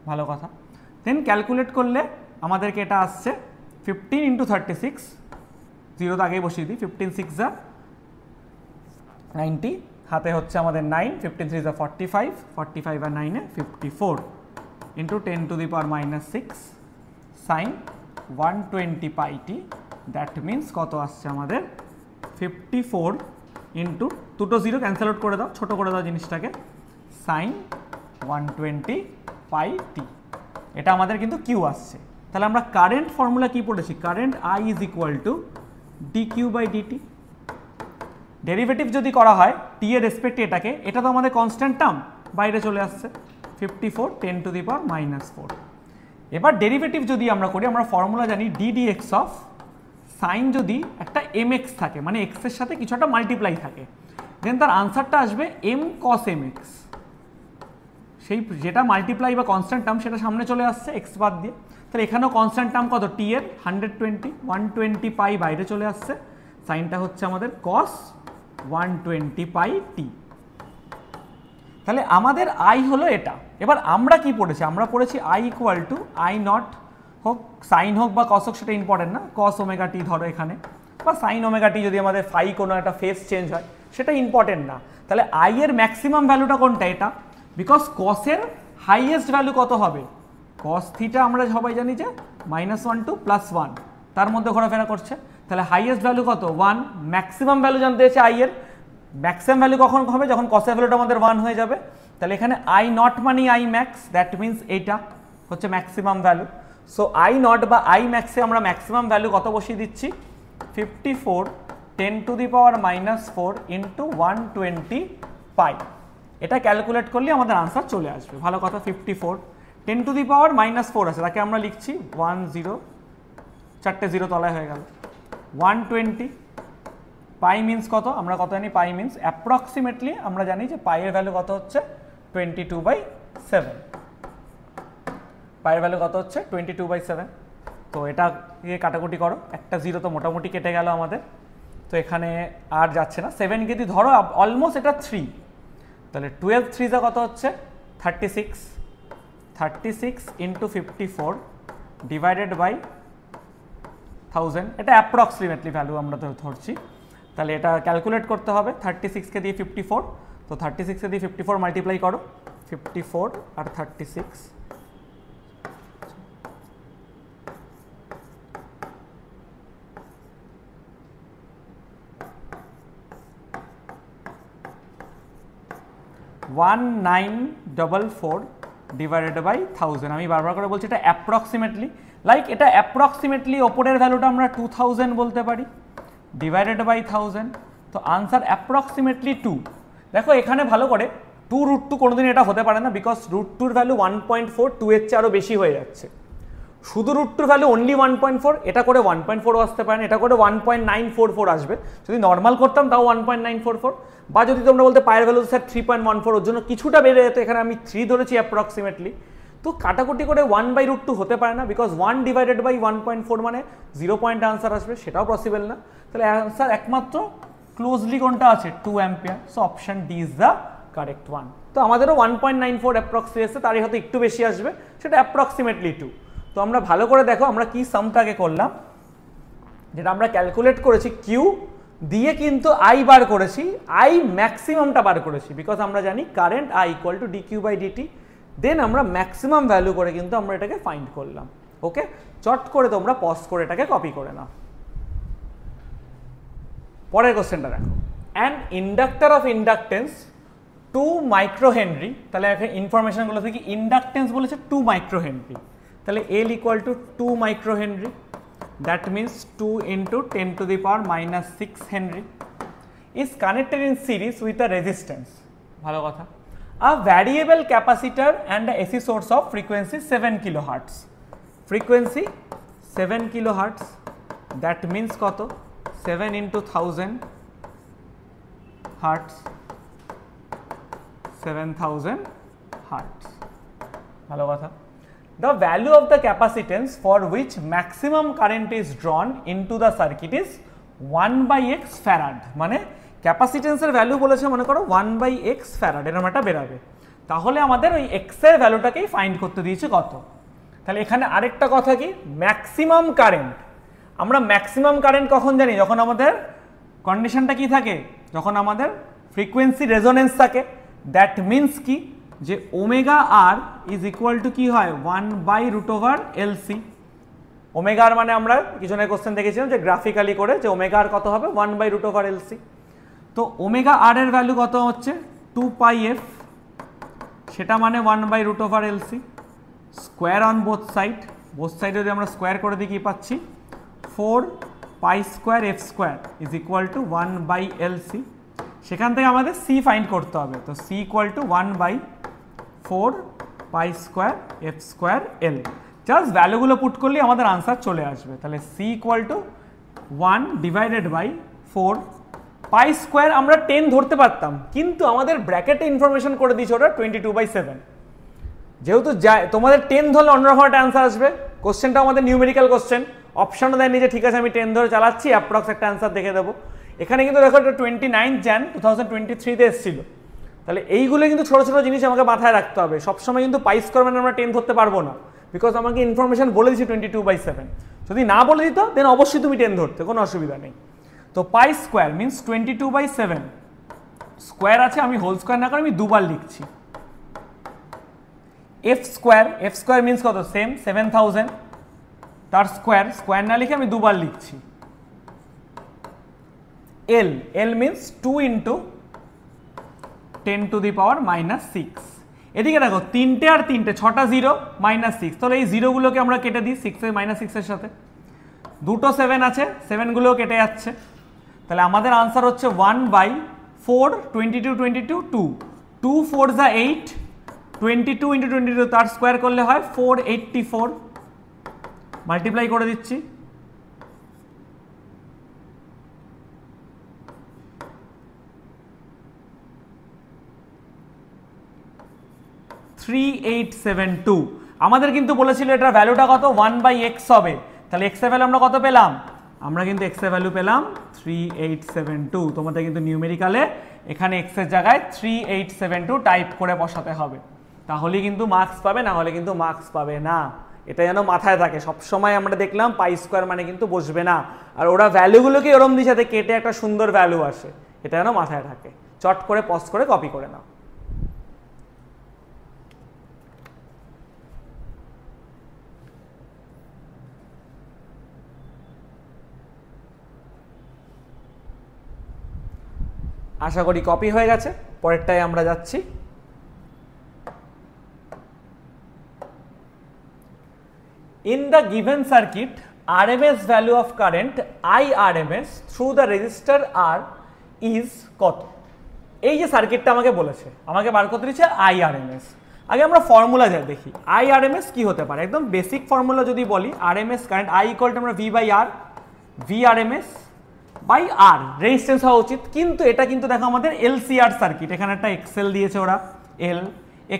ভালো কথা। দেন ক্যালকুলেট করলে আমাদেরকে এটা আসছে 15 ইন্টু 36, 0 তো আগেই বসিয়ে দিই, 15 6 যা 90, হাতে হচ্ছে আমাদের 9, 15 3 যা 45, 45 আর 9 এ 54 into 10 to the power -6 sine 120 pi T, that means কত আসছে আমাদের? 54 ইন্টু, দুটো 0 ক্যান্সেল আউট করে দাও, ছোট করে দাও জিনিসটাকে, সাইন 120 পাই টি। এটা আমাদের কিন্তু কিউ আসছে। তাহলে আমরা কারেন্ট ফর্মুলা কি পড়েছি? Current I is equal to DQ by dt. Derivative যদি করা হয় টি এর রেসপেক্টে এটাকে, এটা তো আমাদের কনস্ট্যান্ট টার্ম, বাইরে চলে আসছে 54 10⁻⁻⁴। এবার ডেরিভেটিভ যদি আমরা করি, আমরা ফর্মুলা জানি ddx অফ সাইন যদি একটা mx থাকে, মানে x এর সাথে কিছু একটা মাল্টিপ্লাই থাকে, দেন তার আনসারটা আসবে m cos mx। সেই যেটা মাল্টিপ্লাই বা কনস্ট্যান্ট টার্ম সেটা সামনে চলে আসছে x বাদ দিয়ে। তাহলে এখানেও কনস্ট্যান্ট টার্ম কত, টি এর 120 পাই বাইরে চলে আসছে, সাইনটা হচ্ছে আমাদের cos 120 পাই টি। তাহলে আমাদের আই হলো এটা। এবার আমরা কি পড়েছি, আমরা পড়েছি I equal two I not, হোক সাইন হোক বা কস হোক সেটা ইম্পর্টেন্ট না, কস ওমেগা টি ধরো এখানে, বা সাইন ওমেগা টি যদি আমাদের ফাই কোনো একটা ফেস চেঞ্জ হয় সেটা ইম্পর্টেন্ট না। তাহলে আই এর ম্যাক্সিমাম ভ্যালুটা কোনটা, এটা, বিকজ কসের হাইয়েস্ট ভ্যালু কত হবে, কস থিটা আমরা সবাই জানি যে -1 to +1 তার মধ্যে ঘোরাফেরা করছে। তাহলে হাইয়েস্ট ভ্যালু কত 1, ম্যাক্সিমাম ভ্যালু জানতে চাইছে আই এর, ম্যাক্সিমাম ভ্যালু কখন হবে, যখন কসের ভ্যালুটা আমাদের 1 হয়ে যাবে। তাহলে এখানে আই নট মানে আই ম্যাক্স, দ্যাট মিনস এইটা হচ্ছে maximum value. So I not বা আই ম্যাক্সে আমরা ম্যাক্সিমাম ভ্যালু কত বসিয়ে দিচ্ছি, 54 10⁻⁻⁴ ইন্টু 120 পাই। এটা ক্যালকুলেট করলে আমাদের আনসার চলে আসবে। ভালো কথা, 54 10⁻⁻⁴ আছে, তাকে আমরা লিখছি 10, চারটে জিরো তলায় হয়ে গেল, 120 পাই মিনস কত, আমরা কত জানি, পাই মিনস অ্যাপ্রক্সিমেটলি আমরা জানি যে পাইয়ের ভ্যালু কত হচ্ছে 22/7, পাইয়ের ভ্যালু কত হচ্ছে 22/7। তো এটা দিয়ে কাটাকুটি করো, একটা জিরো তো মোটামুটি কেটে গেল আমাদের, তো এখানে আর যাচ্ছে না। 7 কে দিয়ে ধরো অলমোস্ট এটা 3, তাহলে 12 3 কত হচ্ছে 36 ইন্টু 54 ডিভাইডেড বাই 1000, এটা অ্যাপ্রক্সিমেটলি ভ্যালু আমরা ধরছি। তাহলে এটা ক্যালকুলেট করতে হবে, 36 কে দিয়ে 54, তো 36 কে দিয়ে 54 মাল্টিপ্লাই করো, 54 আর 36, $1944 ডিভাইডেড বাই 1000। আমি বারবার করে বলছি এটা অ্যাপ্রক্সিমেটলি, লাইক এটা অ্যাপ্রক্সিমেটলি ওপরের ভ্যালুটা আমরা 2000 বলতে পারি, ডিভাইডেড বাই 1000, তো আনসার অ্যাপ্রক্সিমেটলি 2। দেখো এখানে ভালো করে 2√2 কোনোদিন এটা হতে পারে না, বিকজ √2 এর ভ্যালু 1.4, 2 এর চেয়ে আরও বেশি হয়ে যাচ্ছে। শুধু √2 ভ্যালু অনলি 1.4, এটা করে 1.4ও আসতে পারে না, এটা করে 1.944 আসবে। যদি নর্মাল করতাম তাও 1.944, বা যদি তোমরা বলতে পায়ের ভ্যালু স্যার 3.14, ওর জন্য কিছুটা বেড়ে যেত, এখানে আমি 3 ধরেছি অ্যাপ্রক্সিমেটলি। তো কাটাকুটি করে 1/√2 হতে পারে না, বিকজ 1 ডিভাইডেড বাই 1.4 মানে 0 পয়েন্ট আনসার আসবে, সেটাও পসিবল না। তাহলে অ্যান্সার একমাত্র ক্লোজলি কোনটা আছে, 2 ampere. So option D is the correct one. তো আমাদেরও 1.94 অ্যাপ্রক্সি এসে, তারই হয়তো একটু বেশি আসবে, সেটা অ্যাপ্রক্সিমেটলি 2। তো আমরা ভালো করে দেখো আমরা কি সামটাকে করলাম, যেটা আমরা ক্যালকুলেট করেছি কিউ দিয়ে, কিন্তু আই বার করেছি, আই ম্যাক্সিমামটা বার করেছি, বিকজ আমরা জানি current I equal to DQ by dt. Then আমরা ম্যাক্সিমাম ভ্যালু করে কিন্তু আমরা এটাকে ফাইন্ড করলাম। ওকে, চট করে তোমরা পজ করে এটাকে কপি করে নাও। পরের কোশ্চেনটা দেখো, an inductor of inductance 2 microhenry, তাহলে ইনফরমেশনগুলো থেকে ইন্ডাকটেন্স বলেছে 2 মাইক্রোহেনরি, তাহলে L equal to 2 microhenry, that means 2 into 10⁻⁻6 henry is connected in series with a resistance. ভালো কথা, a variable capacitor and a AC source of frequency 7 kilohertz, frequency 7 kilohertz, that means কত 7 into 1000 hertz, 7000 hertz. ভালো কথা। The value of the capacitance for which maximum current is drawn into the circuit is 1/x farad, মানে ক্যাপাসিটেন্সের value বলেছে মনে করো 1/x farad, এরকম একটা বেরাবে। তাহলে আমাদের ওই x এর ভ্যালুটাকেই ফাইন্ড করতে দিয়েছে কত। তাহলে এখানে আরেকটা কথা কি, ম্যাক্সিমাম কারেন্ট, আমরা ম্যাক্সিমাম কারেন্ট কখন জানি, যখন আমাদের কন্ডিশনটা কি থাকে, যখন আমাদের ফ্রিকোয়েন্সি রেজোনেন্স থাকে। দ্যাট মিনস কি, যে omega R is equal to কি হয় 1/√LC। ওমেগা আর মানে আমরা কিছুদিনের কোশ্চেন দেখেছিলাম যে গ্রাফিক্যালি করে, যে ওমেগা আর কত হবে 1/√LC। তো ওমেগা আর এর ভ্যালু কত হচ্ছে 2πf, সেটা মানে 1/√LC, square on both side, both সাইডে যদি আমরা স্কোয়ার করে দিই কি পাচ্ছি 4 pi square F square is equal to 1/LC। সেখান থেকে আমাদের সি ফাইন্ড করতে হবে, তো C equal to 1/4 pi square F square L. Just ভ্যালুগুলো পুট করলে আমাদের আনসার চলে আসবে। তাহলে C equal to 1/4 pi square আমরা 10 ধরতে পারতাম, কিন্তু আমাদের ব্র্যাকেটে ইনফরমেশন করে দিয়েছে ওটা 22/7। যেহেতু তোমাদের 10 ধরলে অন্যরকম একটা অ্যান্সার আসবে। কোশ্চেনটা আমাদের নিউমেরিক্যাল কোশ্চেন, অপশনও দেয়নি যে ঠিক আছে আমি 10 ধরে চালাচ্ছি অ্যাপ্রক্স একটা অ্যান্সার দেখে দেবো। এখানে কিন্তু দেখো এটা 29 jan 2023-তে এসেছিল। তাহলে এইগুলো কিন্তু ছোটো ছোটো জিনিস আমাকে মাথায় রাখতে হবে। সবসময় কিন্তু পাই স্কোয়ার মানে আমরা 10 ধরতে পারবো না, বিকজ আমাকে ইনফরমেশন বলে দিচ্ছি 22/7। যদি না বলে দিত দেন অবশ্যই তুমি 10 ধরতে, কোনো অসুবিধা নেই। তো পাই স্কোয়ার মিনস 22/7 স্কোয়ার আছে, আমি হোল স্কোয়ার না করে আমি দুবার লিখছি। এফ স্কোয়ার মিনস কত, সেম 7000, তার স্কোয়ার না লিখে আমি দুবার লিখছি। এল মিনস 2 × 10⁻⁻6। এদিকে দেখো 3টে আর 3টে 6টা 0 -6, তাহলে এই জিরোগুলোকে আমরা কেটে দিই -6 এর সাথে। দুটো 7 আছে, 7গুলোও কেটে যাচ্ছে। তাহলে আমাদের আনসার হচ্ছে 1/4 22 2 2 4 যা 8, 22 × 22 তার স্কোয়ার করলে হয় 484। মাল্টিপ্লাই করে দিচ্ছি, 3872। আমাদের কিন্তু বলেছিল এটার ভ্যালুটা কত, 1/x হবে। তাহলে x এর ভ্যালু আমরা কত পেলাম, আমরা কিন্তু x এর ভ্যালু পেলাম 3872। তোমাদের কিন্তু নিউমেরিক্যালে এখানে x এর জায়গায় 3872 টাইপ করে বসাতে হবে, তাহলেই কিন্তু মার্কস পাবে, না হলে কিন্তু মার্কস পাবে না। এটা যেন মাথায় থাকে সবসময়। আমরা দেখলাম পাই স্কোয়ার মানে কিন্তু বসবে না, আর ওরা ভ্যালুগুলোকে ওরম দিয়ে সাথে কেটে একটা সুন্দর ভ্যালু আসে, এটা যেন মাথায় থাকে। চট করে পজ করে কপি করে নাও। আশা করি কপি হয়ে গেছে, পরেরটায় আমরা যাচ্ছি। In the given circuit, RMS value of current IRMS through the resistor R is কত? এই যে সার্কিটটা আমাকে বলেছে, আমাকে বার করতে দিচ্ছে IRMS। আগে আমরা ফর্মুলা যা দেখি, IRMS কি হতে পারে। একদম বেসিক ফর্মুলা যদি বলি, RMS current I equal to আমরা V/R, VRMS by R resistance হওয়া উচিত। কিন্তু এটা কিন্তু দেখো আমাদের LCR সার্কিট, এখানে একটা XL দিয়েছে ওরা, L,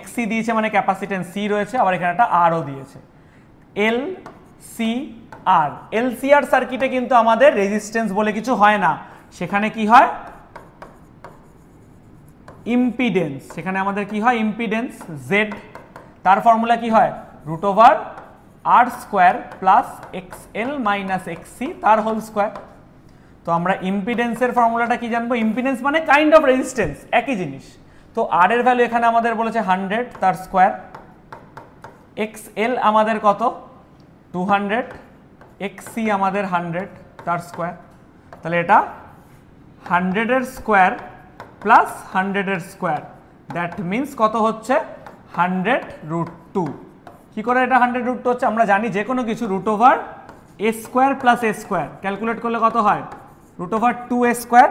XC দিয়েছে মানে ক্যাপাসিট্যান্স C রয়েছে, আবার এখানে একটা Rও দিয়েছে, LCR। LCR সার্কিটে কিন্তু আমাদের রেজিস্ট্যান্স বলে কিছু হয় না, সেখানে কি হয়, ইম্পিডেন্স। সেখানে আমাদের কি হয়, ইম্পিডেন্স Z। তার ফর্মুলা কি হয়, √R² plus XL minus XC তার হোল স্কোয়ার। তো আমরা ইম্পিডেন্সের ফর্মুলাটা কি জানবো, ইম্পিডেন্স মানে কাইন্ড অফ রেজিস্ট্যান্স, একই জিনিস। তো আর এর ভ্যালু এখানে আমাদের বলেছে 100 তার স্কোয়ার, XL আমাদের কত 200, XC আমাদের 100 তার স্কোয়ার। তাহলে এটা 100 এর স্কোয়ার প্লাস 100 এর স্কোয়ার, দ্যাট মিনস কত হচ্ছে 100√2। কি করে এটা 100√2 হচ্ছে, আমরা জানি যে কোনো কিছু √a² প্লাস a², ক্যালকুলেট করলে কত হয়, √2a²।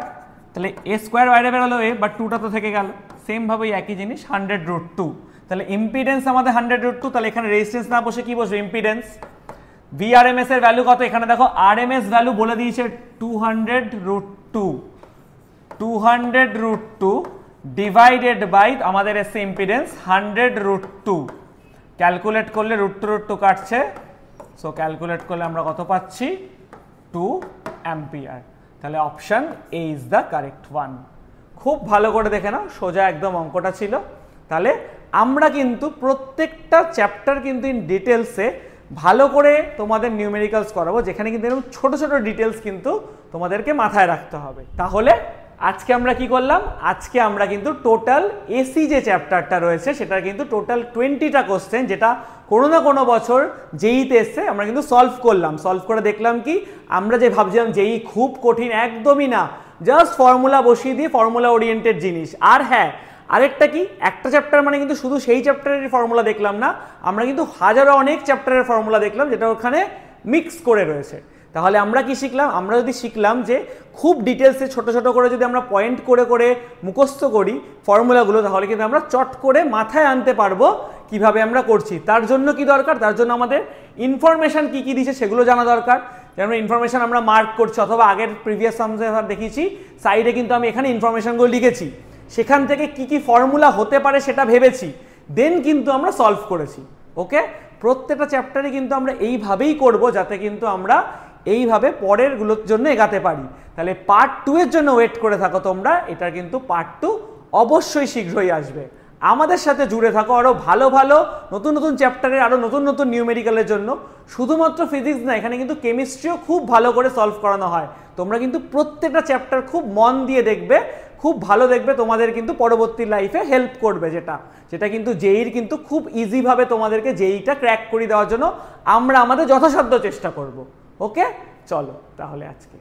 তাহলে a² বাইরে বেরোলো a, বাট 2টা তো থেকে গেল, সেম ভাবে একই জিনিস 100√2। তাহলে ইম্পিডেন্স আমাদের 100√2, তাহলে এখানে রেজিস্ট্যান্স না বসে কি বসবে, ইম্পিডেন্স। VRMS এর ভ্যালু কত, এখানে দেখো RMS ভ্যালু বলে দিয়েছে 200√2, 200√2 ডিভাইডেড বাই আমাদের এসে ইম্পিডেন্স 100√2। ক্যালকুলেট করলে √2 কাটছে, সো ক্যালকুলেট করলে আমরা কত পাচ্ছি, 2 অ্যাম্পিয়ার। তাহলে option A is the correct one. খুব ভালো করে দেখে নাও, সোজা একদম অঙ্কটা ছিল। তাহলে আমরা কিন্তু প্রত্যেকটা চ্যাপ্টার কিন্তু ইন ডিটেলসে ভালো করে তোমাদের নিউমেরিক্যালস করাবো, যেখানে কিন্তু এরকম ছোট ছোট ডিটেলস কিন্তু তোমাদেরকে মাথায় রাখতে হবে। তাহলে আজকে আমরা কি করলাম, আজকে আমরা কিন্তু টোটাল এসি যে চ্যাপ্টারটা রয়েছে সেটার কিন্তু টোটাল 20টা কোশ্চেন, যেটা কোনো না কোনো বছর জেইতে এসছে, আমরা কিন্তু সলভ করলাম। সলভ করে দেখলাম কি, আমরা যে ভাবছিলাম জেই খুব কঠিন, একদমই না, জাস্ট ফর্মুলা বসিয়ে দিয়ে ফর্মুলা ওরিয়েন্টেড জিনিস। আর হ্যাঁ, আরেকটা কি, একটা চ্যাপ্টার মানে কিন্তু শুধু সেই চ্যাপ্টারের ফর্মুলা দেখলাম না, আমরা কিন্তু হাজারো অনেক চ্যাপ্টারের ফর্মুলা দেখলাম যেটা ওখানে মিক্স করে রয়েছে। তাহলে আমরা কি শিখলাম? আমরা যদি শিখলাম যে খুব ডিটেলসে ছোট ছোট করে যদি আমরা পয়েন্ট করে করে মুখস্থ করি ফর্মুলাগুলো, তাহলে কিন্তু আমরা চট করে মাথায় আনতে পারবো কিভাবে আমরা করছি। তার জন্য কি দরকার? তার জন্য আমাদের ইনফরমেশন কি কি দিচ্ছে সেগুলো জানা দরকার। যেমন ইনফরমেশন আমরা মার্ক করছি, অথবা আগের প্রিভিয়াস সামসে দেখিয়েছি সাইডে কিন্তু আমি এখানে ইনফরমেশনগুলো লিখেছি, সেখান থেকে কি কি ফর্মুলা হতে পারে সেটা ভেবেছি, দেন কিন্তু আমরা সলভ করেছি। ওকে, প্রত্যেকটা চ্যাপ্টারে কিন্তু আমরা এইভাবেই করব, যাতে কিন্তু আমরা এইভাবে পরের গুলোর জন্য এগাতে পারি। তাহলে পার্ট 2 এর জন্য ওয়েট করে থাকো তোমরা, এটা কিন্তু পার্ট 2 অবশ্যই শীঘ্রই আসবে। আমাদের সাথে জুড়ে থাকো আরও ভালো ভালো নতুন নতুন চ্যাপ্টারে, আরও নতুন নতুন নিউমেরিক্যালের জন্য। শুধুমাত্র ফিজিক্স না, এখানে কিন্তু কেমিস্ট্রিও খুব ভালো করে সলভ করানো হয়। তোমরা কিন্তু প্রত্যেকটা চ্যাপ্টার খুব মন দিয়ে দেখবে, খুব ভালো দেখবে, তোমাদের কিন্তু পরবর্তী লাইফে হেল্প করবে, যেটা কিন্তু জেইর কিন্তু খুব ইজিভাবে তোমাদেরকে জেইটা ক্র্যাক করে দেওয়ার জন্য আমরা আমাদের যথাসাধ্য চেষ্টা করব। ওকে, চলো তাহলে আজকে